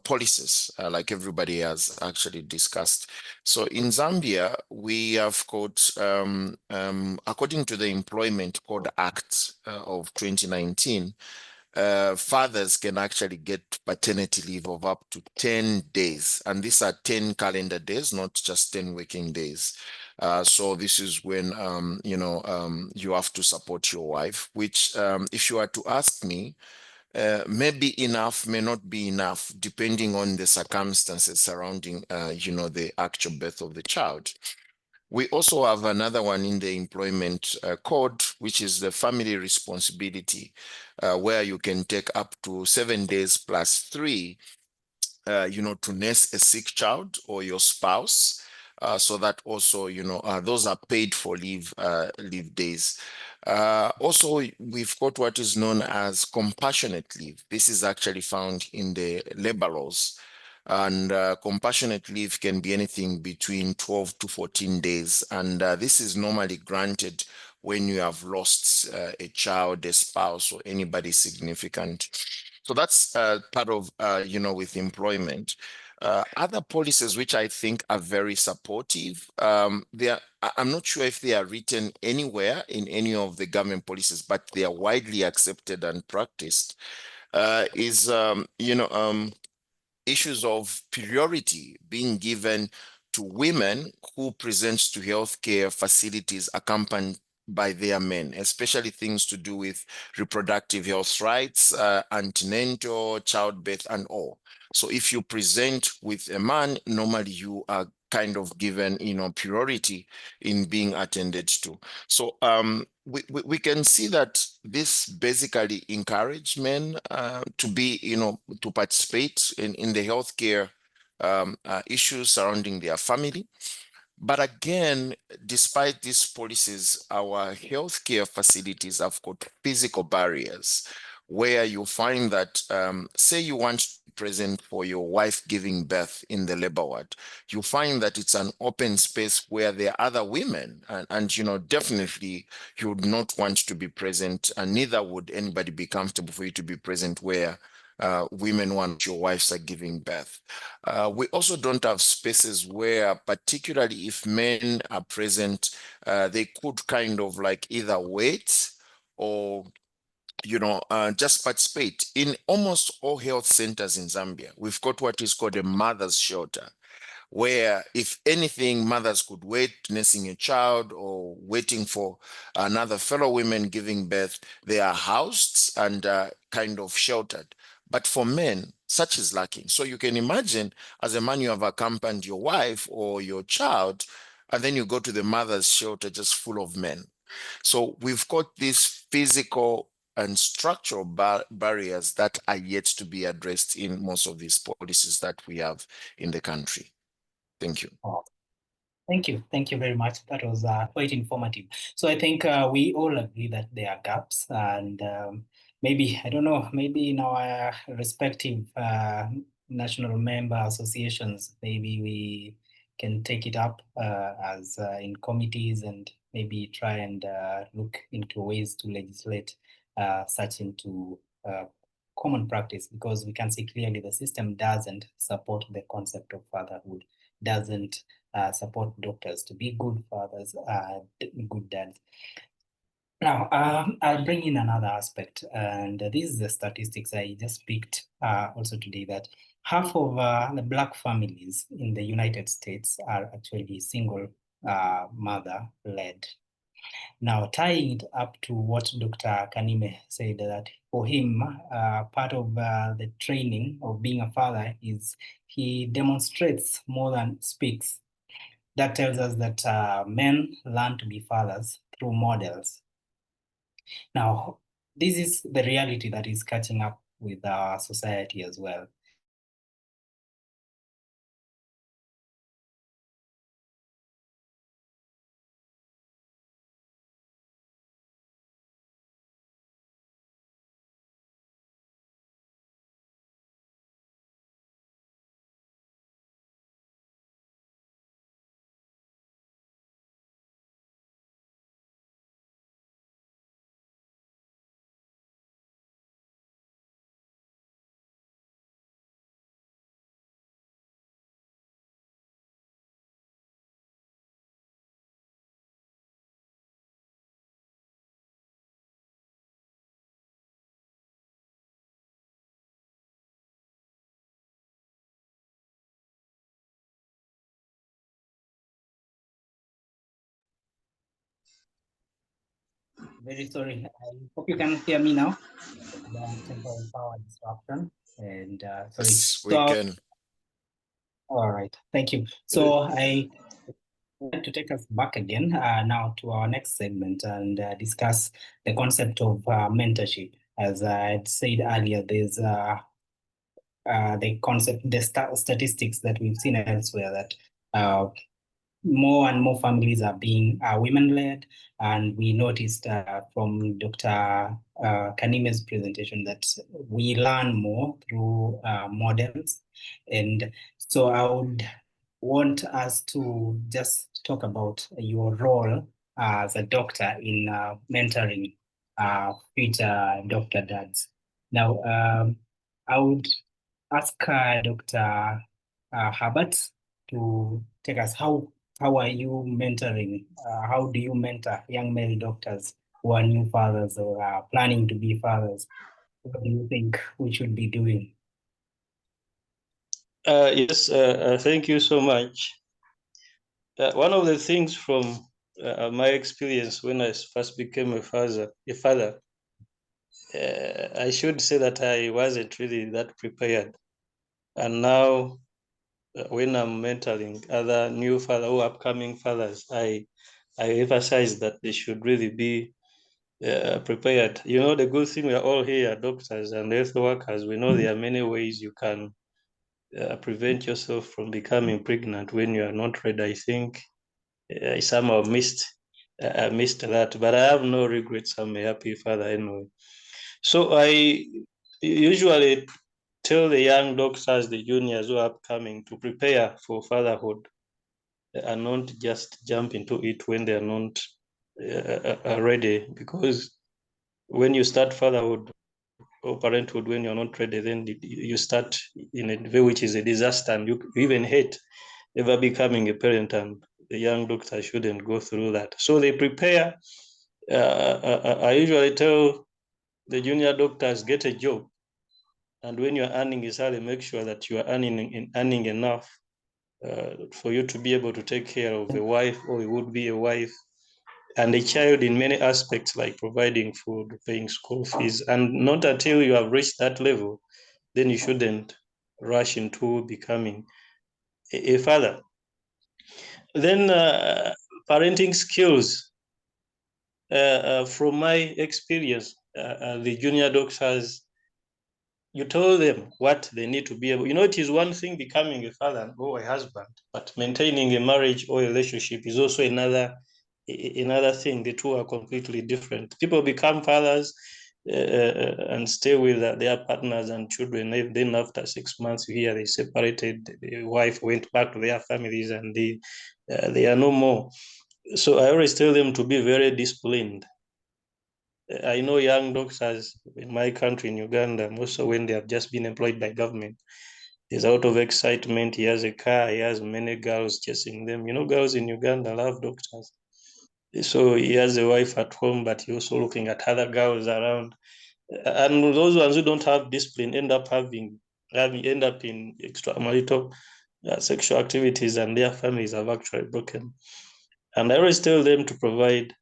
policies, like everybody has actually discussed. So in Zambia, we have got according to the Employment Code Act of 2019, fathers can actually get paternity leave of up to 10 days. And these are 10 calendar days, not just 10 working days. So this is when, you have to support your wife, which if you are to ask me, may enough, may not be enough, depending on the circumstances surrounding, the actual birth of the child. We also have another one in the employment code, which is the family responsibility, where you can take up to 7 days plus 3, to nurse a sick child or your spouse. So that also, those are paid for leave days. Also, we've got what is known as compassionate leave. This is actually found in the labor laws. And compassionate leave can be anything between 12 to 14 days. And this is normally granted when you have lost a child, a spouse, or anybody significant. So that's part of, with employment. Other policies which I think are very supportive, I'm not sure if they are written anywhere in any of the government policies, but they are widely accepted and practiced, is, issues of priority being given to women who present to healthcare facilities accompanied by their men, especially things to do with reproductive health rights, antenatal, childbirth, and all. So if you present with a man, normally you are kind of given, priority in being attended to. So we can see that this basically encourage men to be, to participate in the healthcare issues surrounding their family. But again, despite these policies, our healthcare facilities have got physical barriers where you find that, say you want to be present for your wife giving birth in the labor ward, you find that it's an open space where there are other women, and definitely you would not want to be present, and neither would anybody be comfortable for you to be present where women want your wives are giving birth. We also don't have spaces where, particularly if men are present, they could kind of like either wait or just participate. In almost all health centers in Zambia, we've got what is called a mother's shelter, where if anything, mothers could wait nursing a child or waiting for another fellow women giving birth. They are housed and kind of sheltered. But for men, such is lacking. So you can imagine, as a man, you have accompanied your wife or your child, and then you go to the mother's shelter just full of men. So we've got these physical and structural barriers that are yet to be addressed in most of these policies that we have in the country. Thank you. Thank you. Thank you very much. That was quite informative. So I think we all agree that there are gaps, and maybe, I don't know, maybe in our respective national member associations, maybe we can take it up as in committees and maybe try and look into ways to legislate such into common practice, because we can see clearly the system doesn't support the concept of fatherhood, doesn't support doctors to be good fathers, good dads. Now, I'll bring in another aspect, and this is the statistics I just picked also today, that half of the Black families in the United States are actually single mother-led. Now, tying it up to what Dr. Kanime said, that for him, part of the training of being a father is he demonstrates more than speaks. That tells us that men learn to be fathers through models. Now, this is the reality that is catching up with our society as well. Very sorry. I hope you can hear me now. Temporary power disruption. And sorry. Yes, we can. All right. Thank you. So I want to take us back again now to our next segment and discuss the concept of mentorship. As I had said earlier, there's the concept, the statistics that we've seen elsewhere that more and more families are being women-led, and we noticed from Dr. Kanime's presentation that we learn more through models. And so I would want us to just talk about your role as a doctor in mentoring future doctor dads. Now, I would ask Dr. Herbert to take us. How are you mentoring? How do you mentor young male doctors who are new fathers or are planning to be fathers? What do you think we should be doing? Yes, thank you so much. One of the things from my experience when I first became a father, I should say that I wasn't really that prepared. And now, when I'm mentoring other new fathers or upcoming fathers, I emphasize that they should really be prepared. You know, the good thing, we are all here, doctors and health workers. We know there are many ways you can prevent yourself from becoming pregnant when you are not ready. I think I somehow missed that, but I have no regrets. I'm a happy father anyway. So I usually tell the young doctors, the juniors who are upcoming, to prepare for fatherhood and not just jump into it when they are not ready. Because when you start fatherhood or parenthood when you're not ready, then you start in a way which is a disaster, and you even hate ever becoming a parent, and the young doctor shouldn't go through that. So they prepare. I usually tell the junior doctors, get a job, and when you're earning a salary, make sure that you are earning enough for you to be able to take care of a wife or it would be a wife and a child in many aspects, like providing food, paying school fees. And not until you have reached that level, then you shouldn't rush into becoming a father. Then parenting skills. From my experience, the junior doctors, you tell them what they need to be able. You know, it is one thing becoming a father or a husband, but maintaining a marriage or a relationship is also another thing. The two are completely different. People become fathers and stay with their partners and children. Then after 6 months, you hear they separated. The wife went back to their families, and they are no more. So I always tell them to be very disciplined. I know young doctors in my country, in Uganda, also when they have just been employed by government, there's out of excitement. He has a car, he has many girls chasing them. You know, girls in Uganda love doctors. So he has a wife at home, but he's also looking at other girls around. And those ones who don't have discipline end up in extramarital sexual activities, and their families have actually broken. And I always tell them to provide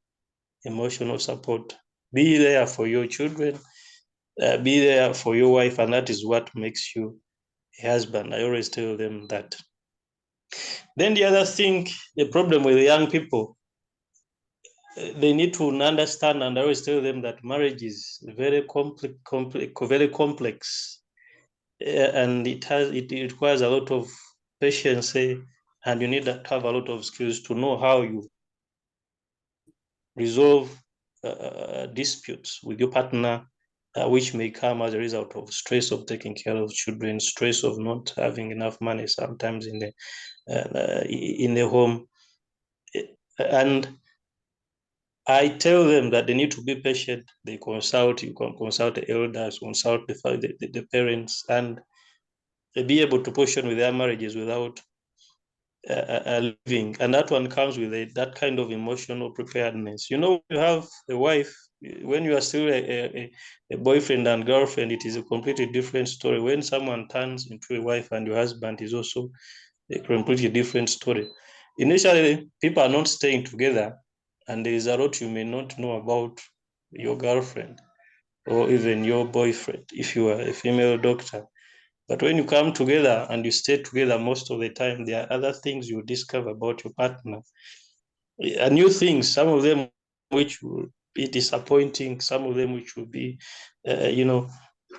emotional support. Be there for your children, be there for your wife, and that is what makes you a husband. I always tell them that. Then the other thing, the problem with the young people, they need to understand, and I always tell them that marriage is very complex, and it requires a lot of patience, and you need to have a lot of skills to know how you resolve disputes with your partner, which may come as a result of stress of taking care of children, stress of not having enough money sometimes in the home, and I tell them that they need to be patient. They consult. You can consult the elders, consult the parents, and they be able to push on with their marriages without living. And that one comes with that kind of emotional preparedness. You have a wife, when you are still a boyfriend and girlfriend, it is a completely different story. When someone turns into a wife and your husband is also a completely different story. Initially, people are not staying together, and there is a lot you may not know about your girlfriend or even your boyfriend if you are a female doctor. But when you come together and you stay together most of the time, there are other things you discover about your partner. New things, some of them which will be disappointing, some of them which will be, you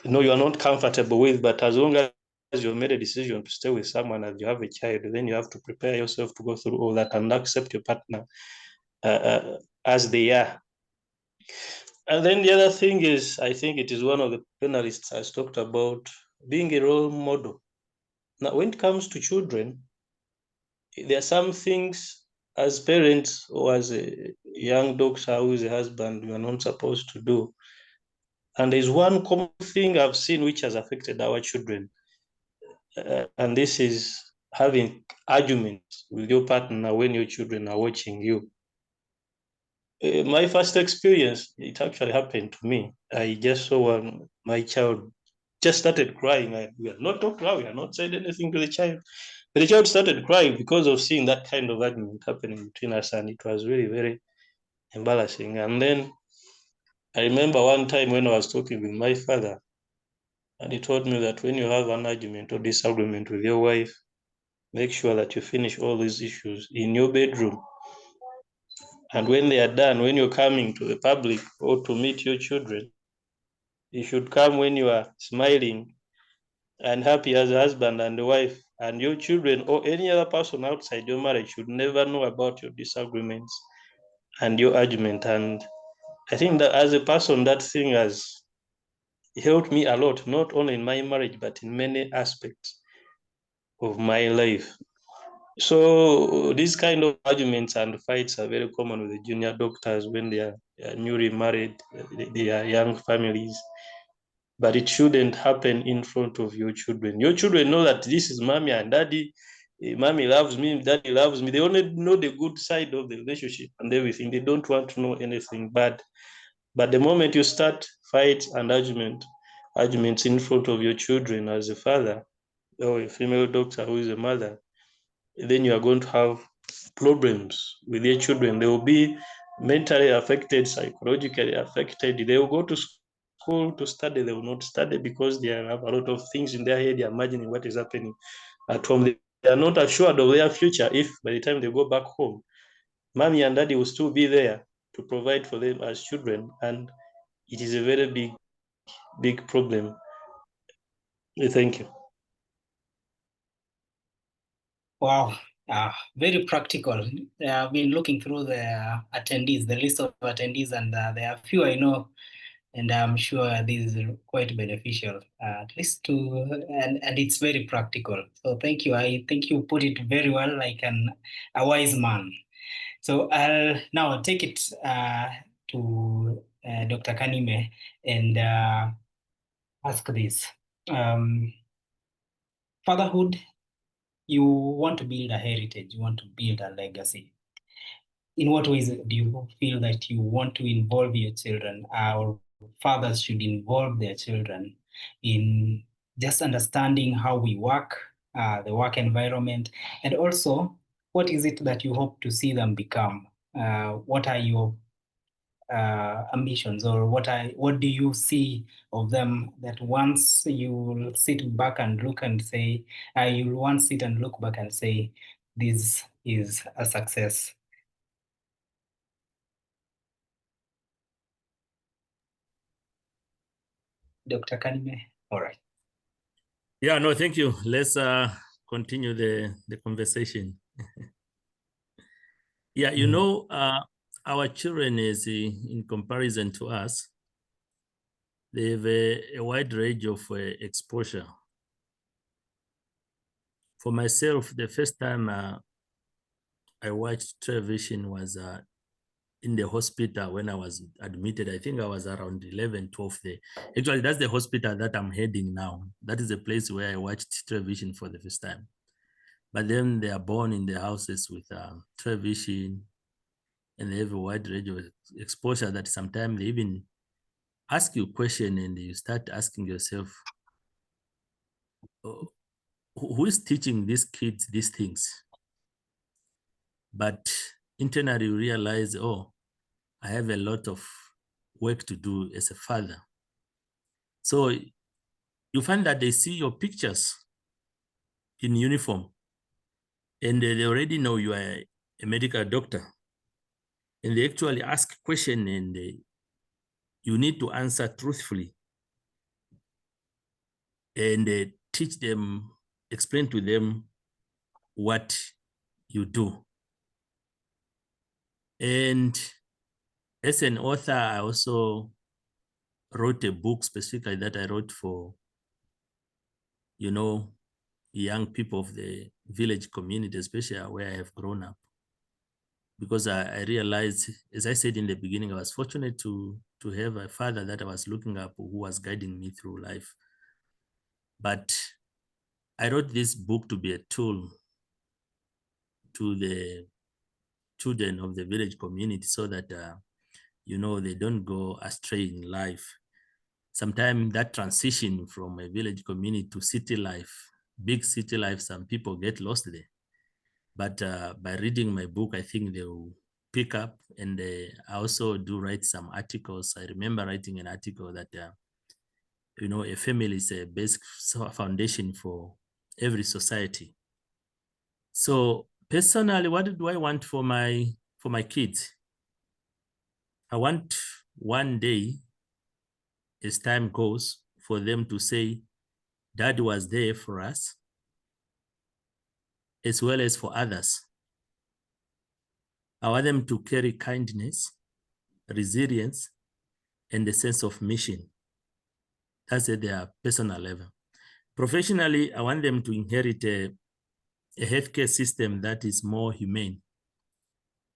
are not comfortable with. But as long as you've made a decision to stay with someone and you have a child, then you have to prepare yourself to go through all that and accept your partner as they are. And then the other thing is, I think it is one of the panelists has talked about being a role model. Now, when it comes to children, there are some things as parents or as a young doctor who is a husband you are not supposed to do. And there's one common thing I've seen which has affected our children. And this is having arguments with your partner when your children are watching you. My first experience, it actually happened to me. I just saw my child just started crying. We had not talked about, we had not said anything to the child. But the child started crying because of seeing that kind of argument happening between us, and it was really very embarrassing. And then I remember one time when I was talking with my father, and he told me that when you have an argument or disagreement with your wife, make sure that you finish all these issues in your bedroom. And when they are done, when you're coming to the public or to meet your children, you should come when you are smiling and happy as a husband and a wife, and your children or any other person outside your marriage should never know about your disagreements and your argument. And I think that as a person, that thing has helped me a lot, not only in my marriage, but in many aspects of my life. So these kind of arguments and fights are very common with the junior doctors when they are newly married, they are young families. But it shouldn't happen in front of your children. Your children know that this is mommy and daddy. Mommy loves me, daddy loves me. They only know the good side of the relationship and everything. They don't want to know anything bad. But the moment you start fights and arguments in front of your children as a father or a female doctor who is a mother, then you are going to have problems with your children. They will be mentally affected, psychologically affected. They will go to school to study, they will not study because they have a lot of things in their head, they're imagining what is happening at home. They are not assured of their future if by the time they go back home, mommy and daddy will still be there to provide for them as children. And it is a very big problem. Thank you. Wow, very practical. I've been looking through the attendees, the list of attendees, and there are few I know, and I'm sure this is quite beneficial, at least and it's very practical. So thank you. I think you put it very well, like a wise man. So I'll now take it to Dr. Kanime and ask this. Fatherhood, you want to build a heritage, you want to build a legacy. In what ways do you feel that you want to involve your children, or fathers should involve their children in just understanding how we work, the work environment, and also what is it that you hope to see them become? What are your ambitions, or what do you see of them that once you will sit back and look and say, you will once sit and look back and say, this is a success? Dr. Kanime? All right. Yeah, no, thank you. Let's continue the conversation. Yeah, you know, our children is in comparison to us, they have a wide range of exposure. For myself, the first time I watched television was in the hospital when I was admitted. I think I was around 11, 12 there. Actually, that's the hospital that I'm heading now. That is the place where I watched television for the first time. But then they are born in the houses with television, and they have a wide range of exposure that sometimes they even ask you a question and you start asking yourself, oh, who is teaching these kids these things? But internally you realize, oh, I have a lot of work to do as a father. So you find that they see your pictures in uniform and they already know you are a medical doctor. And they actually ask a question and you need to answer truthfully. And teach them, explain to them what you do. And as an author, I also wrote a book specifically that I wrote for, you know, young people of the village community, especially where I have grown up. Because I realized, as I said in the beginning, I was fortunate to have a father that I was looking up who was guiding me through life. But I wrote this book to be a tool to the children of the village community so that, you know, they don't go astray in life. Sometimes that transition from a village community to city life, big city life, some people get lost there. But by reading my book, I think they will pick up. And I also do write some articles. I remember writing an article that, you know, a family is a basic foundation for every society. So personally, what do I want for my kids? I want one day, as time goes, for them to say, Dad was there for us, as well as for others. I want them to carry kindness, resilience, and a sense of mission. That's at their personal level. Professionally, I want them to inherit a healthcare system that is more humane,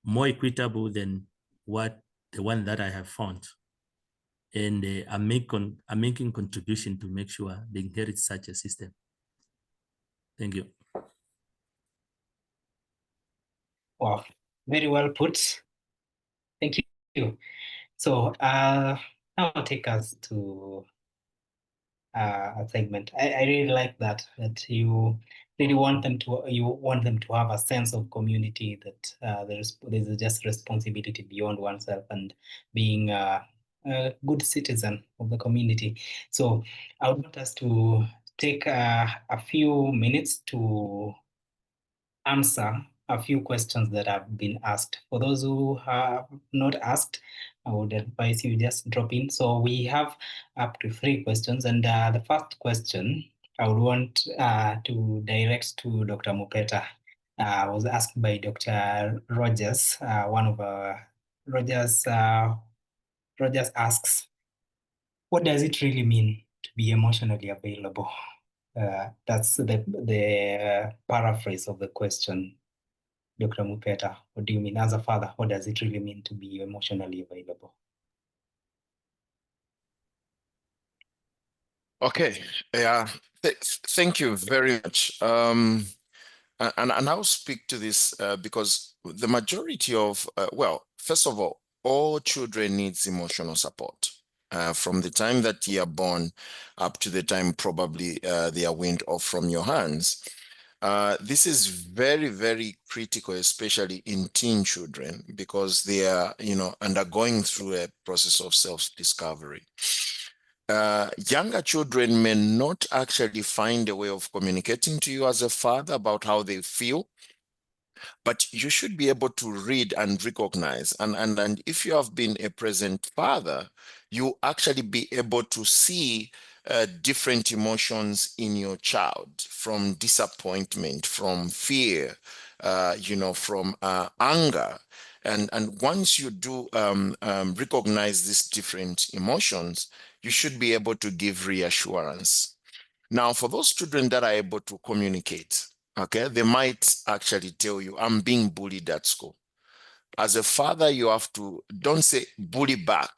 more equitable than the one that I have found. And I'm making contribution to make sure they inherit such a system. Thank you. Wow, very well put. Thank you. So now take us to a segment. I really like that you really want them to have a sense of community, that there's just responsibility beyond oneself and being a good citizen of the community. So I would want us to take a few minutes to answer a few questions that have been asked. For those who have not asked, I would advise you just drop in. So we have up to 3 questions, and the first question I would want to direct to Dr. Mupeta was asked by Dr. Rogers. One of Rogers asks, what does it really mean to be emotionally available? That's the paraphrase of the question. Dr. Mupeta, what do you mean as a father? What does it really mean to be emotionally available? Okay, yeah, thank you very much. And I'll speak to this because the majority of, well, first of all children needs emotional support. From the time that they are born up to the time probably they are weaned off from your hands. This is very, very critical, especially in teen children, because they are, undergoing through a process of self-discovery. Younger children may not actually find a way of communicating to you as a father about how they feel, but you should be able to read and recognize. And if you have been a present father, you actually be able to see different emotions in your child, from disappointment, from fear, from anger. And once you do recognize these different emotions, you should be able to give reassurance. Now, for those children that are able to communicate, okay, they might actually tell you, I'm being bullied at school. As a father, you have to, don't say bully back.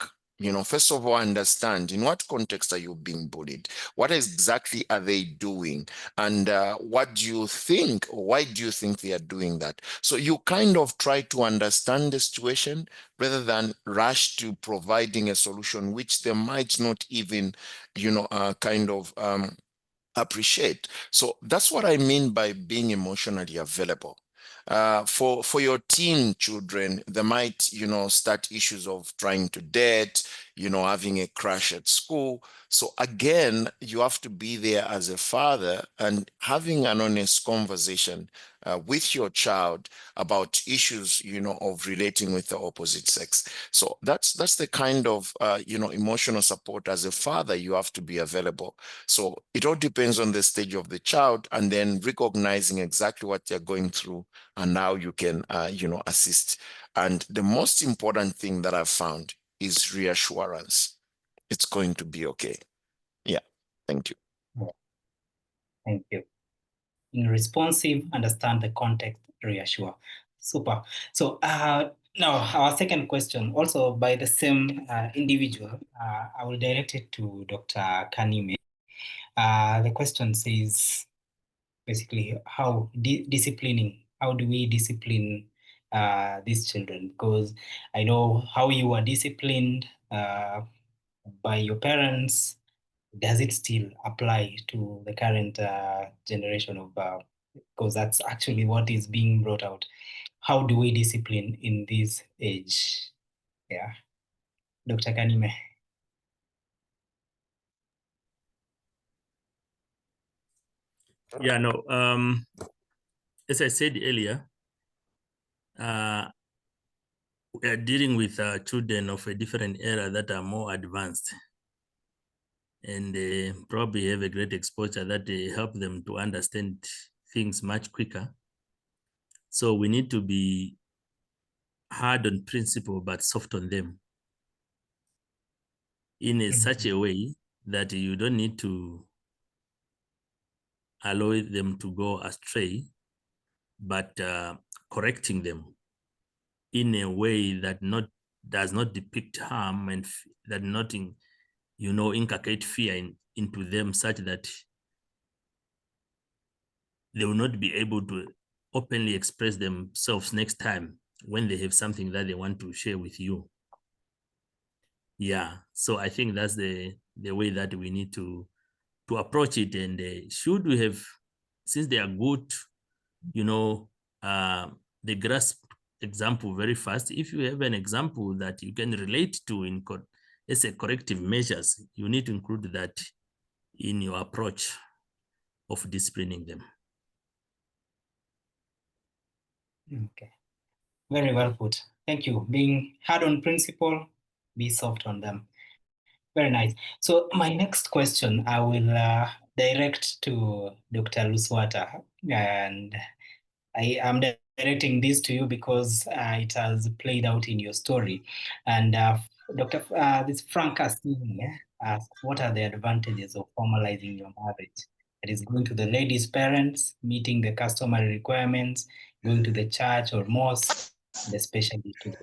First of all, understand in what context are you being bullied? What exactly are they doing? And what do you think, or why do you think they are doing that? So you kind of try to understand the situation rather than rush to providing a solution, which they might not even, appreciate. So that's what I mean by being emotionally available. For your teen children, they might, start issues of trying to date, having a crush at school. So again, you have to be there as a father and having an honest conversation with your child about issues, of relating with the opposite sex. So that's the kind of, emotional support as a father you have to be available. So it all depends on the stage of the child, and then recognizing exactly what they're going through and how you can, assist. And the most important thing that I've found is reassurance. It's going to be okay. Yeah. Thank you. Thank you. In responsive, understand the context, reassure. Super. So now our second question, also by the same individual, I will direct it to Dr. Kanime. The question says, basically, how disciplining, how do we discipline these children? Because I know how you were disciplined by your parents. Does it still apply to the current generation of, because that's actually what is being brought out. How do we discipline in this age? Yeah. Dr. Kanime. Yeah, no, as I said earlier, we are dealing with children of a different era that are more advanced, and they probably have a great exposure that they help them to understand things much quicker. So we need to be hard on principle, but soft on them in such a way that you don't need to allow them to go astray, but correcting them in a way that does not depict harm and that nothing, inculcate fear into them, such that they will not be able to openly express themselves next time when they have something that they want to share with you. Yeah, so I think that's the way that we need to approach it. And should we have, since they are good, they grasp example very fast. If you have an example that you can relate to as a corrective measures, you need to include that in your approach of disciplining them. Okay. Very well put. Thank you. Being hard on principle, be soft on them. Very nice. So my next question, I will direct to Dr. Luswata, and I am directing this to you because it has played out in your story. And this Frank asks, what are the advantages of formalizing your marriage? It is going to the lady's parents, meeting the customary requirements, going to the church or mosque, and especially to the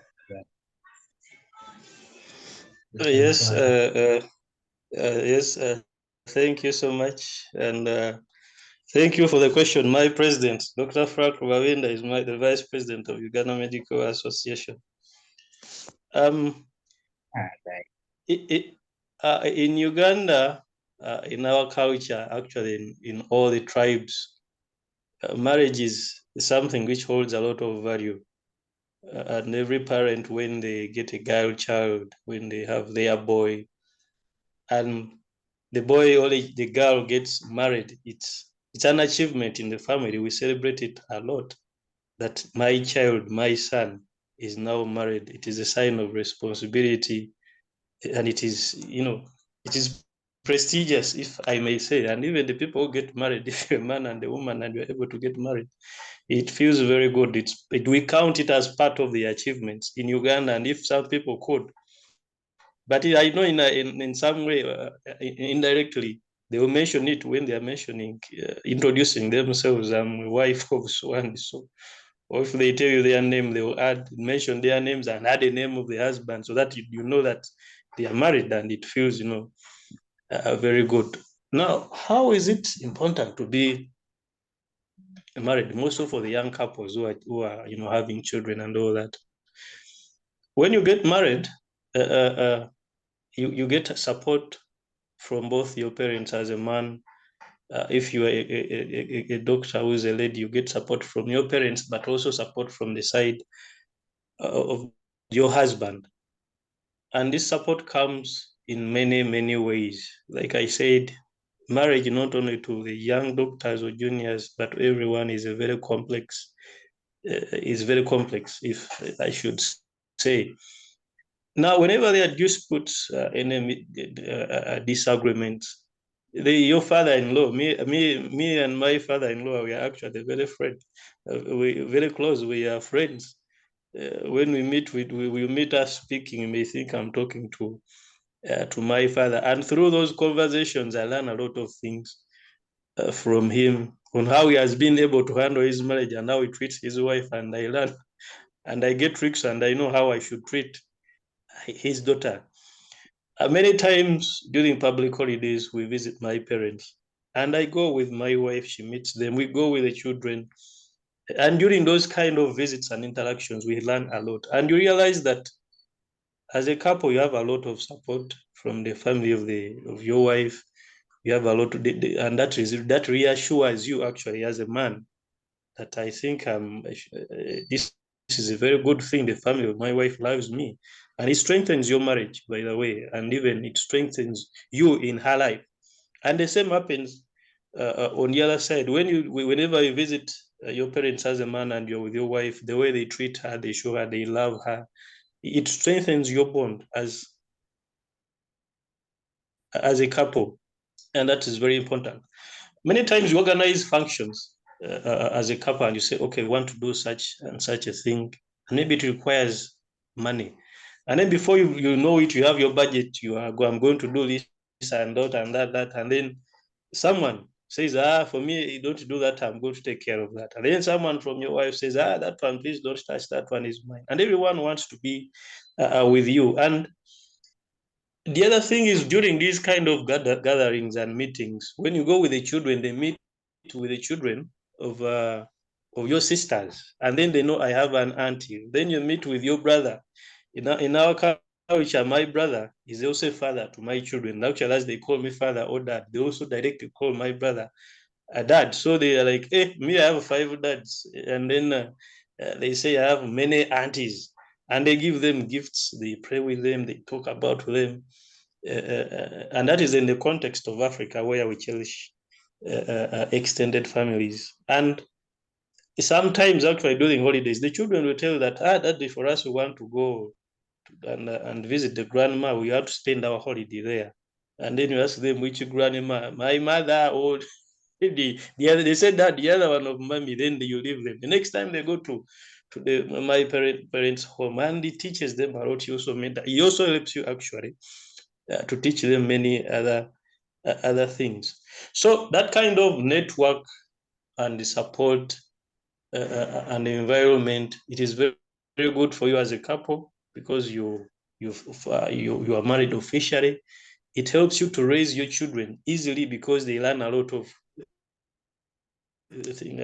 Yes, yes. Thank you so much, and thank you for the question. My president, Dr. Frank Rubawinda, is the vice president of Uganda Medical Association. In Uganda, in our culture, actually in all the tribes, marriage is something which holds a lot of value. And every parent, when they get a girl child, when they have their boy, and the boy or the girl gets married, it's an achievement in the family. We celebrate it a lot, that my child, my son, is now married. It is a sign of responsibility, and it is, it is prestigious, if I may say. And even the people who get married, if you're a man and a woman and you're able to get married, it feels very good. We count it as part of the achievements in Uganda, and if some people could, but I know in some way, indirectly, they will mention it when they are mentioning, introducing themselves. I'm wife of so and so. Or if they tell you their name, they will mention their names and add the name of the husband, so that you know that they are married, and it feels, very good. Now, how is it important to be married, mostly for the young couples who are having children and all that? When you get married, you get support from both your parents. As a man, if you are a doctor who is a lady, you get support from your parents, but also support from the side of your husband. And this support comes in many, many ways. Like I said, marriage, not only to the young doctors or juniors, but everyone is very complex, if I should say. Now, whenever there are disputes, any disagreements, your father-in-law, me and my father-in-law, we are actually very friends. We very close. We are friends. When we meet, we meet us speaking. You may think I'm talking to my father, and through those conversations, I learn a lot of things from him on how he has been able to handle his marriage and how he treats his wife. And I learn, and I get tricks, and I know how I should treat his daughter. Many times during public holidays, we visit my parents, and I go with my wife. She meets them. We go with the children. And during those kind of visits and interactions, we learn a lot. And you realize that as a couple, you have a lot of support from the family of your wife. You have a lot, and that reassures you actually as a man, that I think this is a very good thing. The family of my wife loves me, and it strengthens your marriage, by the way, and even it strengthens you in her life. And the same happens on the other side. Whenever you visit your parents as a man and you're with your wife, the way they treat her, they show her they love her, it strengthens your bond as a couple, and that is very important. Many times you organize functions as a couple, and you say, okay, we want to do such and such a thing, and maybe it requires money. And then before you know it, you have your budget. I'm going to do this and that and that, and then someone says, for me, don't do that. I'm going to take care of that. And then someone from your wife says, that one, please don't touch. That one is mine. And everyone wants to be with you. And the other thing is, during these kind of gatherings and meetings, when you go with the children, they meet with the children of your sisters, and then they know I have an auntie. Then you meet with your brother. In our culture, my brother is also a father to my children. Actually, as they call me father or dad, they also directly call my brother a dad. So they are like, hey, me, I have 5 dads. And then they say I have many aunties. And they give them gifts, they pray with them, they talk about them. And that is in the context of Africa, where we cherish extended families. And sometimes, actually, during holidays, the children will tell you that, Daddy, for us, we want to go and visit the grandma. We have to spend our holiday there. And then you ask them, which grandma? My mother, or they said that the other one of mommy. Then you leave them. The next time they go to my parents' home, and he teaches them a lot. He also helps you actually to teach them many other things. So that kind of network and the support and the environment, it is very, very good for you as a couple, because you are married officially. It helps you to raise your children easily, because they learn a lot of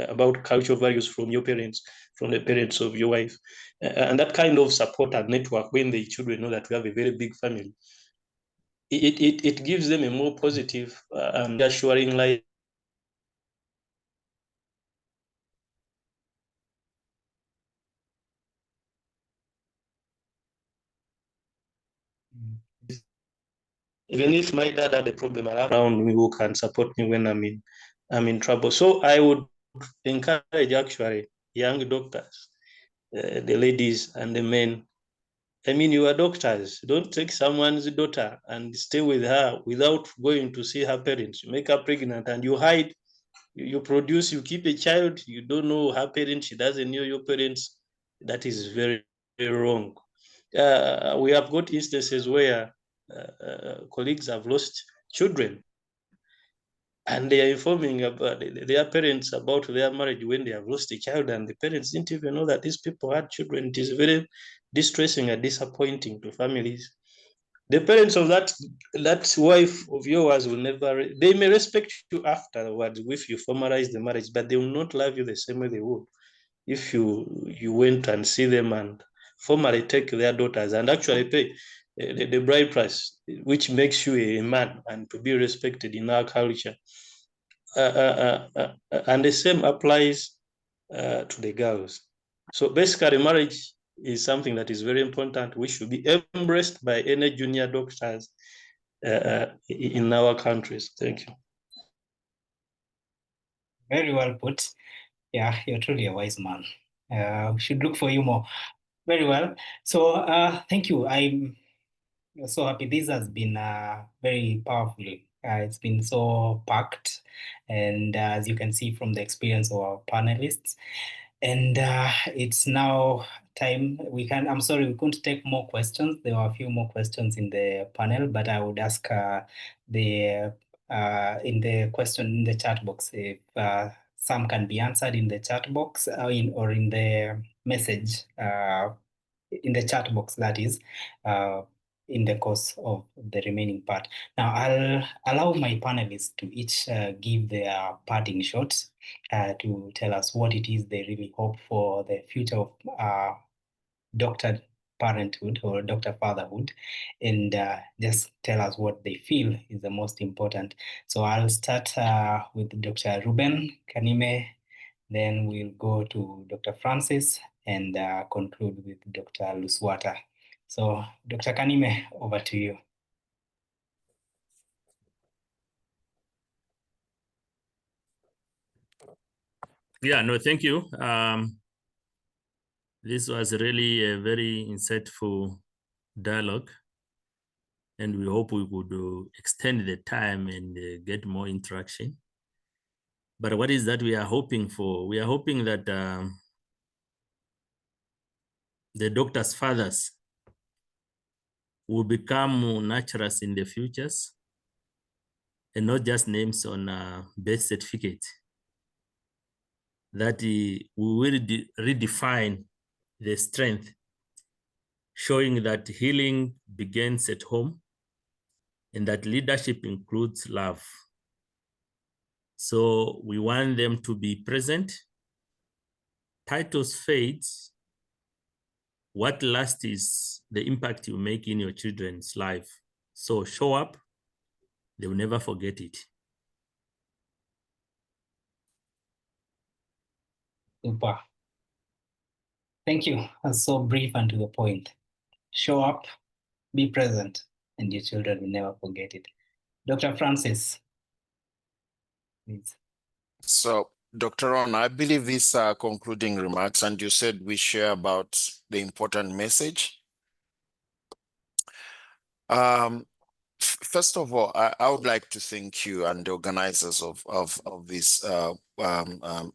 about cultural values from your parents, from the parents of your wife, and that kind of support and network, when the children know that we have a very big family, it gives them a more positive and reassuring life Even if my dad had a problem around me who can support me when I'm in trouble. So I would encourage actually young doctors, the ladies and the men. I mean, you are doctors. Don't take someone's daughter and stay with her without going to see her parents. You make her pregnant and you hide. You produce, you keep a child. You don't know her parents. She doesn't know your parents. That is very, very wrong. We have got instances where colleagues have lost children and they are informing about their parents about their marriage when they have lost a child, and the parents didn't even know that these people had children. It is very distressing and disappointing to families. The parents of that wife of yours will never, they may respect you afterwards if you formalize the marriage, but they will not love you the same way they would if you went and see them and formally take their daughters and actually pay the bride price, which makes you a man and to be respected in our culture. And the same applies to the girls. So basically, marriage is something that is very important. We should be embraced by any junior doctors in our countries. Thank you. Very well put. Yeah, you're truly a wise man. We should look for you more. Very well. So thank you. I'm so happy. This has been very powerful. It's been so packed. And as you can see from the experience of our panelists, and it's now time. I'm sorry, we couldn't take more questions. There were a few more questions in the panel, but I would ask in the chat box if some can be answered in the chat box or in the message in the chat box, that is, in the course of the remaining part. Now, I'll allow my panelists to each give their parting shots to tell us what it is they really hope for the future of doctor parenthood or doctor fatherhood, and just tell us what they feel is the most important. So I'll start with Dr. Ruben Kanime, then we'll go to Dr. Francis and conclude with Dr. Luswata. So Dr. Kanime, over to you. Yeah, no, thank you. This was really a very insightful dialogue, and we hope we could extend the time and get more interaction. But what is that we are hoping for? We are hoping that the doctors' fathers will become naturalists in the futures and not just names on birth certificate. That we will redefine the strength, showing that healing begins at home and that leadership includes love. So we want them to be present. Titles fade. What lasts is the impact you make in your children's life. So show up, they will never forget it. Super. Thank you. That's so brief and to the point. Show up, be present, and your children will never forget it. Dr. Francis, please. So, Dr. Ron, I believe these are concluding remarks, and you said we share about the important message. First of all, I would like to thank you and the organizers of this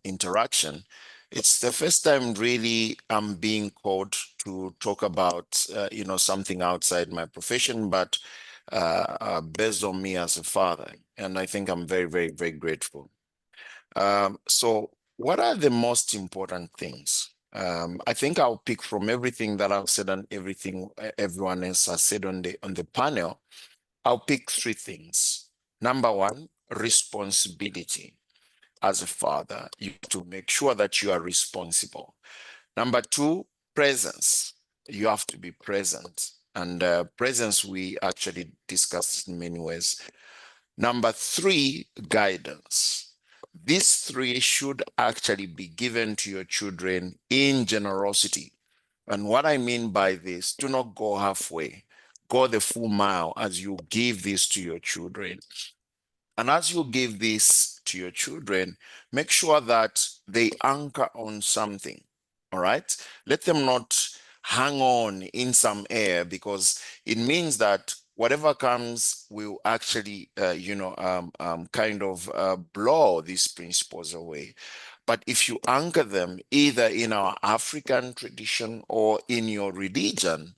interaction. It's the first time really I'm being called to talk about something outside my profession, but based on me as a father, and I think I'm very, very, very grateful. So, what are the most important things? I think I'll pick from everything that I've said and everything everyone else has said on the panel. I'll pick three things. Number one, responsibility. As a father, you have to make sure that you are responsible. Number two, presence. You have to be present. And presence, we actually discussed in many ways. Number three, guidance. These three should actually be given to your children in generosity. And what I mean by this, do not go halfway. go the full mile as you give this to your children. And as you give this to your children, make sure that they anchor on something. All right. Let them not hang on in some air, because it means that whatever comes will actually, kind of blow these principles away. But if you anchor them either in our African tradition or in your religion,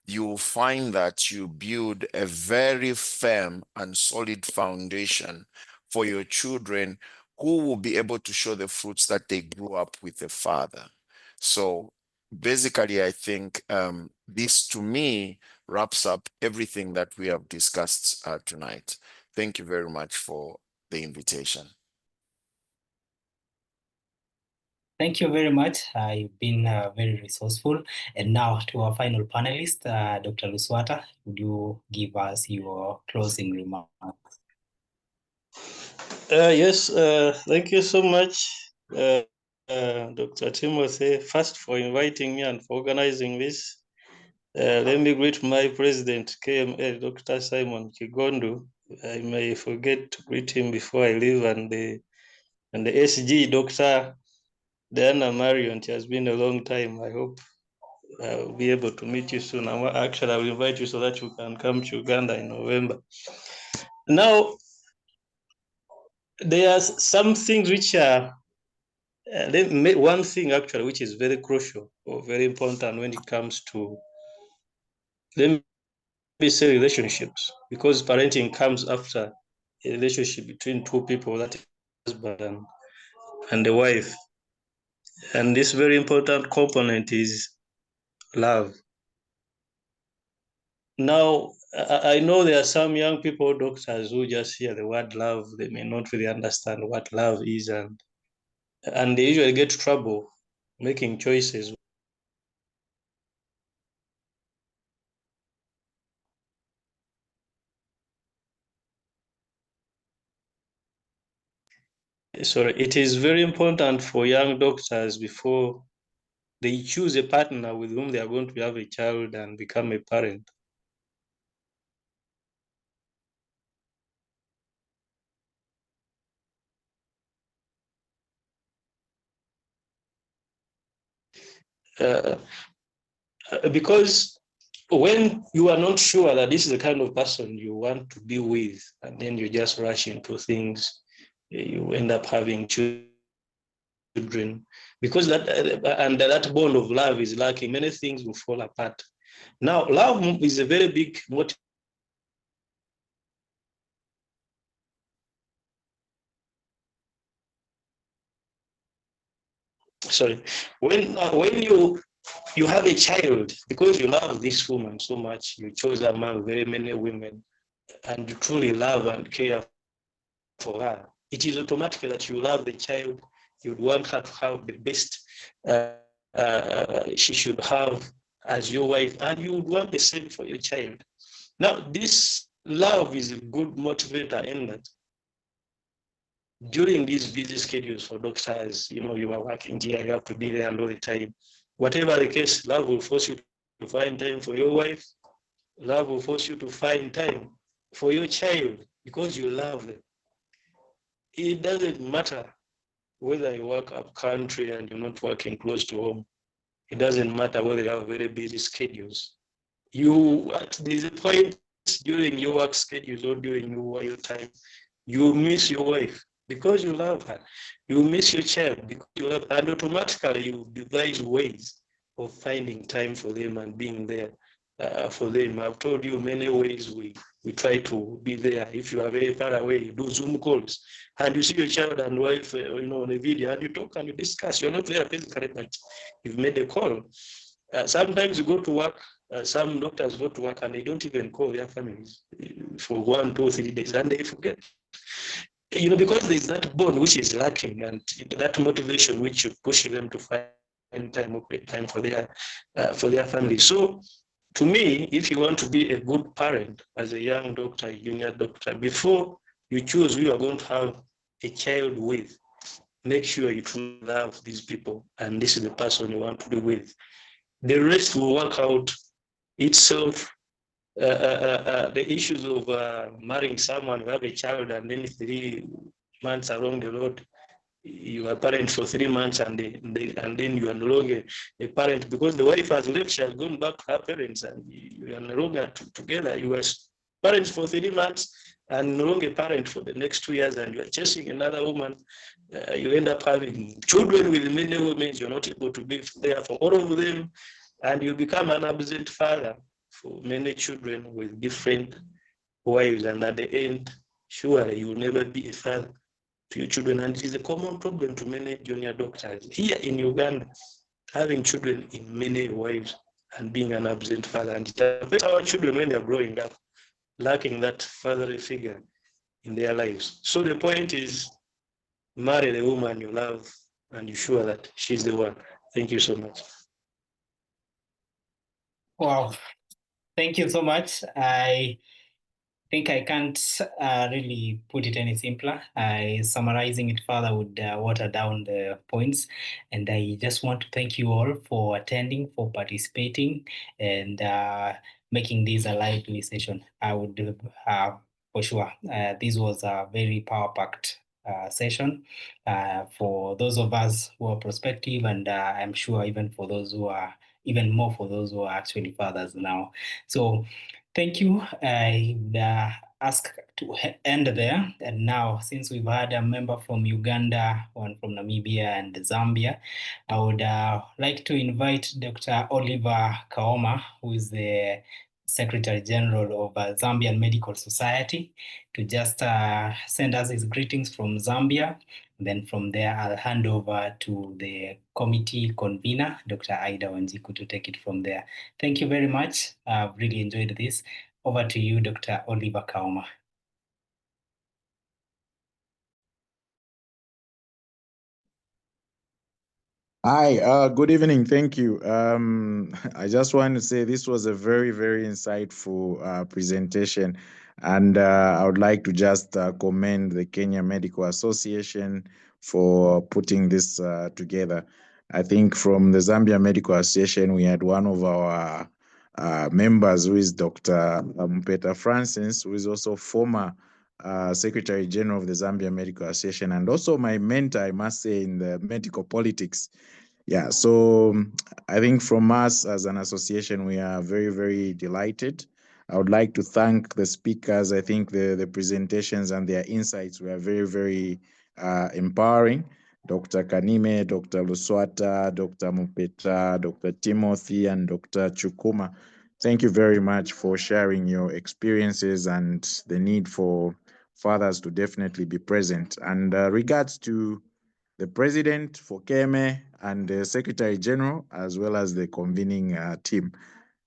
you'll find that you build a very firm and solid foundation for your children, who will be able to show the fruits that they grew up with the Father. So basically, I think this to me wraps up everything that we have discussed tonight. Thank you very much for the invitation. Thank you very much. You've been very resourceful. And now to our final panelist, Dr. Luswata, would you give us your closing remarks? Yes, thank you so much, Dr. Timothy, first for inviting me and for organizing this. Let me greet my president, KMA, Dr. Simon Kigondu. I may forget to greet him before I leave, and the SG, Dr. Diana Marion. It has been a long time. I hope I'll be able to meet you soon. Actually, I will invite you so that you can come to Uganda in November. Now, there are some things which are, one thing actually which is very crucial or very important when it comes to, let me say, relationships, because parenting comes after a relationship between two people, that is husband and the wife. And this very important component is love. Now, I know there are some young people, doctors, who just hear the word love. They may not really understand what love is, and they usually get trouble making choices. So it is very important for young doctors, before they choose a partner with whom they are going to have a child and become a parent, because when you are not sure that this is the kind of person you want to be with, and then you just rush into things, you end up having children, because that bond of love is lacking. Many things will fall apart. Now, love is a very big motive. Sorry, when you have a child, because you love this woman so much, you chose among very many women, and you truly love and care for her, it is automatic that you love the child. You'd want her to have the best she should have as your wife, and you would want the same for your child. Now, this love is a good motivator in that during these busy schedules for doctors, you are working here, you have to be there all the time. Whatever the case, love will force you to find time for your wife. Love will force you to find time for your child, because you love them. It doesn't matter whether you work up country and you're not working close to home. It doesn't matter whether you have very busy schedules. There's a point during your work schedules or during your time, you miss your wife because you love her. You miss your child because you love her, and automatically you devise ways of finding time for them and being there for them. I've told you many ways we try to be there. If you are very far away, you do Zoom calls, and you see your child and wife, on a video, and you talk and you discuss. You're not there physically, but you've made a call. Sometimes you go to work. Some doctors go to work and they don't even call their families for 1, 2, 3 days, and they forget. Because there's that bond which is lacking, and that motivation which should push them to find time for their family. So, to me, if you want to be a good parent as a young doctor, a junior doctor, before you choose who you are going to have a child with, make sure you truly love these people, and this is the person you want to be with. The rest will work out itself the issues of marrying someone who have a child and then 3 months along the road, you are parent for 3 months and then you are no longer a parent because the wife has left, she has gone back to her parents and you are no longer together. You are parents for 3 months and no longer parent for the next 2 years and you are chasing another woman. You end up having children with many women. You're not able to be there for all of them and you become an absent father for many children with different wives, and at the end, surely you will never be a father to your children. And it is a common problem to many junior doctors here in Uganda, having children in many wives and being an absent father. And it affects our children when they're growing up, lacking that fatherly figure in their lives. So the point is, marry the woman you love and you're sure that she's the one. Thank you so much. Wow. Thank you so much. I think I can't really put it any simpler. Summarizing it further would water down the points. And I just want to thank you all for attending, for participating, and making this a lively session. I would, for sure, this was a very power-packed session for those of us who are prospective, and I'm sure even for those who are, even more for those who are actually fathers now. So thank you. I ask to end there. And now, since we've had a member from Uganda, one from Namibia and Zambia, I would like to invite Dr. Oliver Kaoma, who is the Secretary General of Zambian Medical Society, to just send us his greetings from Zambia. Then from there, I'll hand over to the committee convener, Dr. Aida Wanjiku, to take it from there. Thank you very much. I've really enjoyed this. Over to you, Dr. Oliver Kaoma. Hi, good evening. Thank you. I just want to say this was a very, very insightful presentation. And I would like to just commend the Kenya Medical Association for putting this together. I think from the Zambia Medical Association, we had one of our members who is Dr. Mpeta Francis, who is also former Secretary General of the Zambia Medical Association, and also my mentor, I must say, in the medical politics. Yeah, so I think from us as an association, we are very, very delighted. I would like to thank the speakers. I think the presentations and their insights were very, very empowering. Dr. Kanime, Dr. Luswata, Dr. Mpeta, Dr. Timothy, and Dr. Chukuma. Thank you very much for sharing your experiences and the need for fathers to definitely be present. And regards to the President for KMA and the Secretary General, as well as the convening team.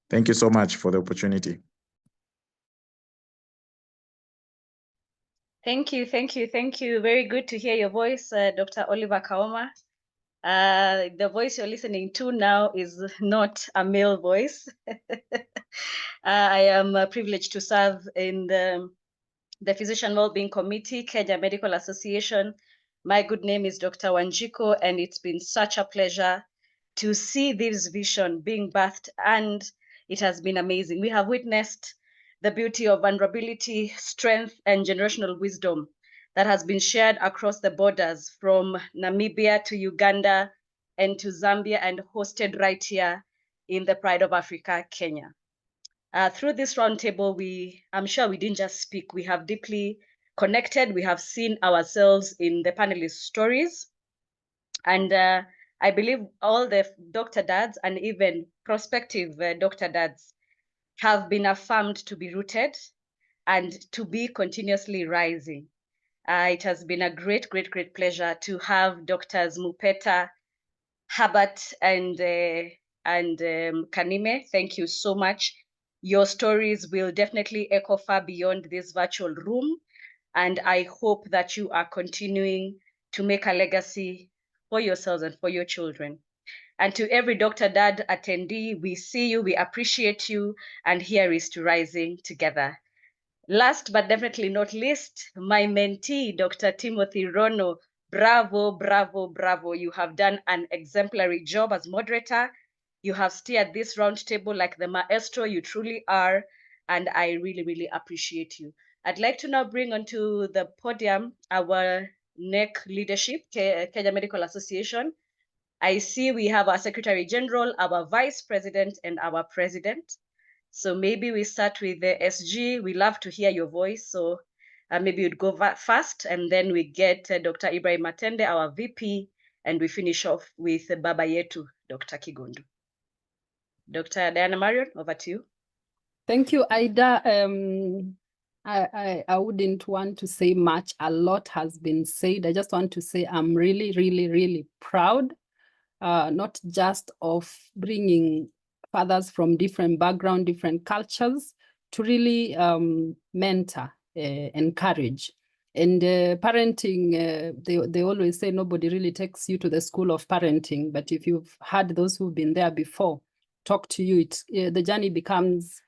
Thank you so much for the opportunity. Thank you, thank you, thank you. Very good to hear your voice, Dr. Oliver Kaoma. The voice you're listening to now is not a male voice. I am privileged to serve in the Physician Wellbeing Committee, Kenya Medical Association. My good name is Dr. Wanjiku, and it's been such a pleasure to see this vision being birthed, and it has been amazing. We have witnessed the beauty of vulnerability, strength, and generational wisdom that has been shared across the borders from Namibia to Uganda and to Zambia, and hosted right here in the Pride of Africa, Kenya. Through this roundtable, I'm sure we didn't just speak, we have deeply connected, we have seen ourselves in the panelists' stories. And I believe all the Dr. Dads and even prospective Dr. Dads have been affirmed to be rooted and to be continuously rising. It has been a great, great, great pleasure to have Drs. Mpeta, Herbert, and Kanime. Thank you so much. Your stories will definitely echo far beyond this virtual room, and I hope that you are continuing to make a legacy for yourselves and for your children. And to every Dr. Dad attendee, we see you, we appreciate you, and here is to rising together. Last but definitely not least, my mentee, Dr. Timothy Rono. Bravo, bravo, bravo. You have done an exemplary job as moderator. You have steered this roundtable like the maestro you truly are. and I really, really appreciate you. I'd like to now bring onto the podium our NEC leadership, Kenya Medical Association. I see we have our Secretary General, our Vice President, and our President. So maybe we start with the SG. We love to hear your voice. So maybe you'd go fast, and then we get Dr. Ibrahim Matende, our VP, and we finish off with Baba Yetu, Dr. Kigondu. Dr. Diana Marion, over to you. Thank you, Ida. I wouldn't want to say much. A lot has been said. I just want to say I'm really, really, really proud, not just of bringing fathers from different backgrounds, different cultures, to really mentor, encourage. And parenting, they always say nobody really takes you to the school of parenting, but if you've had those who've been there before talk to you, the journey becomes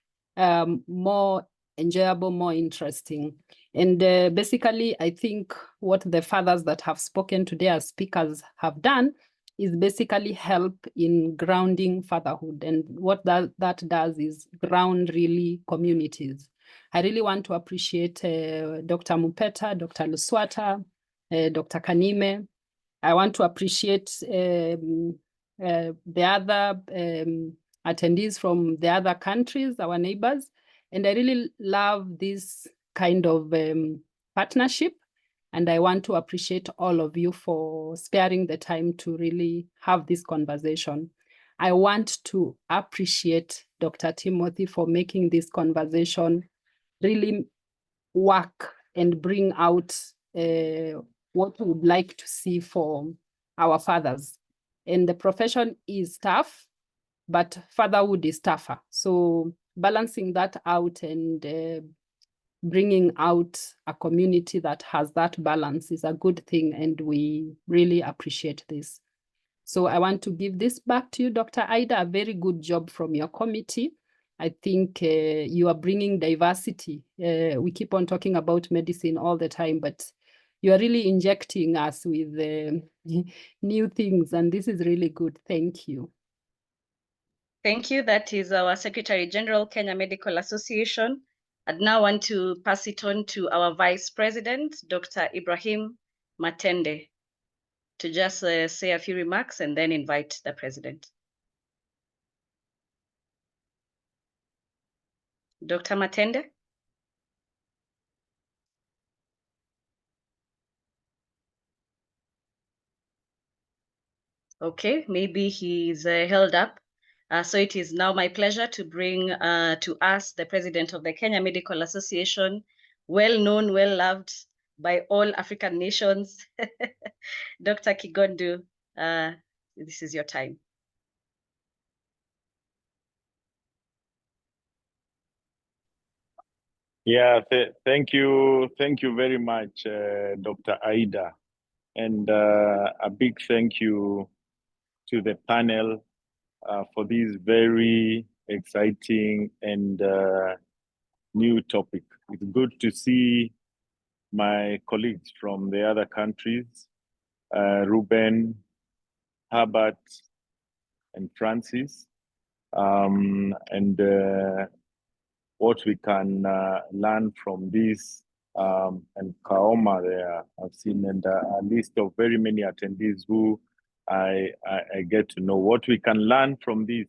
more enjoyable, more interesting. And basically, I think what the fathers that have spoken today as speakers have done is basically help in grounding fatherhood. And what that does is ground really communities. I really want to appreciate Dr. Mupeta, Dr. Luswata, Dr. Kanime. I want to appreciate the other attendees from the other countries, our neighbors. And I really love this kind of partnership. And I want to appreciate all of you for sparing the time to really have this conversation. I want to appreciate Dr. Timothy for making this conversation really work and bring out what we would like to see for our fathers. And the profession is tough, but fatherhood is tougher. So balancing that out and bringing out a community that has that balance is a good thing, and we really appreciate this. So I want to give this back to you, Dr. Ida. A very good job from your committee. I think you are bringing diversity. We keep on talking about medicine all the time, but you are really injecting us with new things, and this is really good. Thank you. Thank you. That is our Secretary General, Kenya Medical Association. I'd now want to pass it on to our Vice President, Dr. Ibrahim Matende, to just say a few remarks and then invite the President. Dr. Matende? Okay, maybe he's held up. So it is now my pleasure to bring to us the President of the Kenya Medical Association, well-known, well-loved by all African nations, Dr. Kigondu. This is your time. Yeah, thank you very much, Dr. Aida, and a big thank you to the panel for this very exciting and new topic. It's good to see my colleagues from the other countries, Ruben, Herbert, and Francis, and what we can learn from this, and Kaoma there, I've seen, and a list of very many attendees who I get to know. What we can learn from this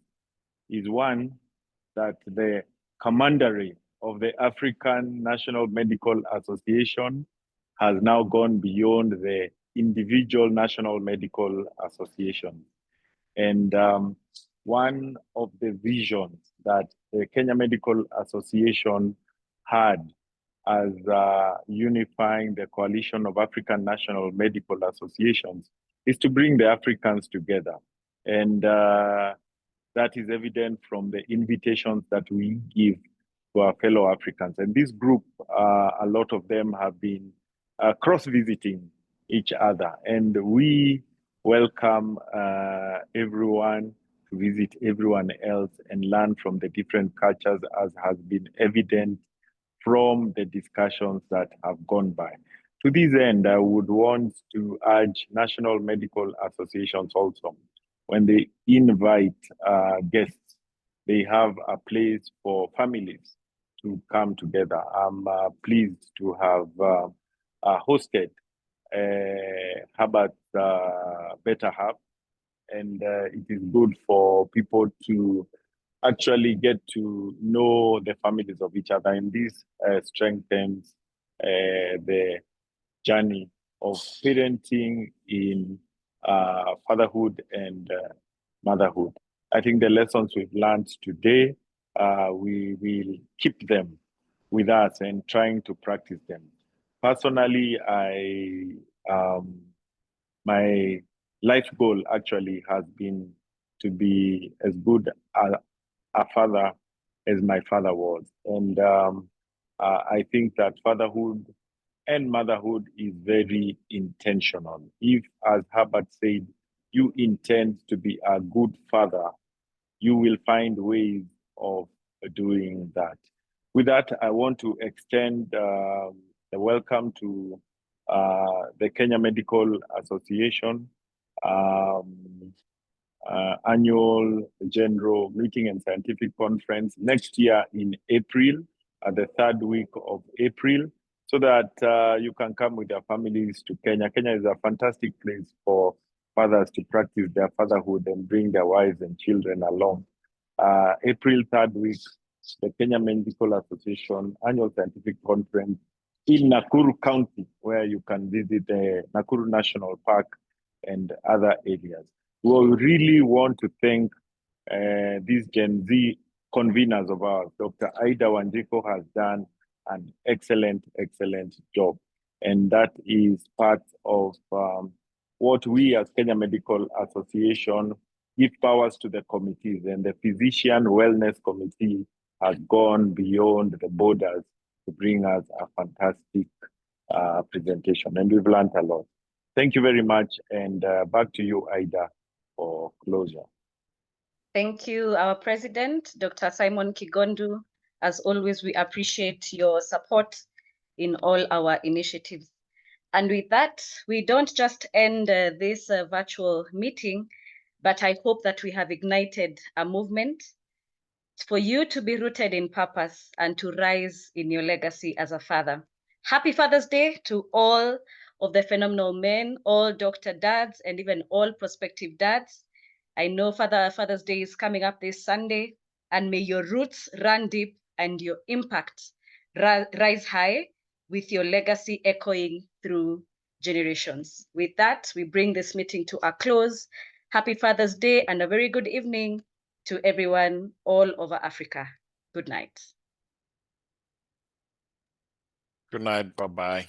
is, one, that the commandery of the African National Medical Association has now gone beyond the individual national medical associations. And one of the visions that the Kenya Medical Association had as unifying the coalition of African National Medical Associations is to bring the Africans together. And that is evident from the invitations that we give to our fellow Africans. And this group, a lot of them have been cross-visiting each other. And we welcome everyone to visit everyone else and learn from the different cultures, as has been evident from the discussions that have gone by. To this end, I would want to urge national medical associations also, when they invite guests, they have a place for families to come together. I'm pleased to have hosted Herbert Better Hub, and it is good for people to actually get to know the families of each other, and this strengthens the journey of parenting in fatherhood and motherhood. I think the lessons we've learned today, we will keep them with us and trying to practice them. Personally, my life goal actually has been to be as good a father as my father was. And I think that fatherhood and motherhood is very intentional. If, as Herbert said, you intend to be a good father, you will find ways of doing that. With that, I want to extend the welcome to the Kenya Medical Association annual general meeting and scientific conference next year in April, the third week of April, so that you can come with your families to Kenya. Kenya is a fantastic place for fathers to practice their fatherhood and bring their wives and children along. April 3rd week, the Kenya Medical Association annual scientific conference in Nakuru County, where you can visit the Nakuru National Park and other areas. We really want to thank these Gen Z conveners of ours. Dr. Aida Wanjiko has done an excellent job. And that is part of what we as Kenya Medical Association give powers to the committees. And the Physician Wellness Committee has gone beyond the borders to bring us a fantastic presentation. And we've learned a lot. Thank you very much. And back to you, Aida, for closure. Thank you, our president, Dr. Simon Kigondu. As always, we appreciate your support in all our initiatives. And with that, we don't just end this virtual meeting, but I hope that we have ignited a movement for you to be rooted in purpose and to rise in your legacy as a father. Happy Father's Day to all of the phenomenal men, all doctor dads, and even all prospective dads. I know Father's Day is coming up this Sunday, and may your roots run deep and your impact rise high, with your legacy echoing through generations. With that, we bring this meeting to a close. Happy Father's Day and a very good evening to everyone all over Africa. Good night. Good night. Bye-bye.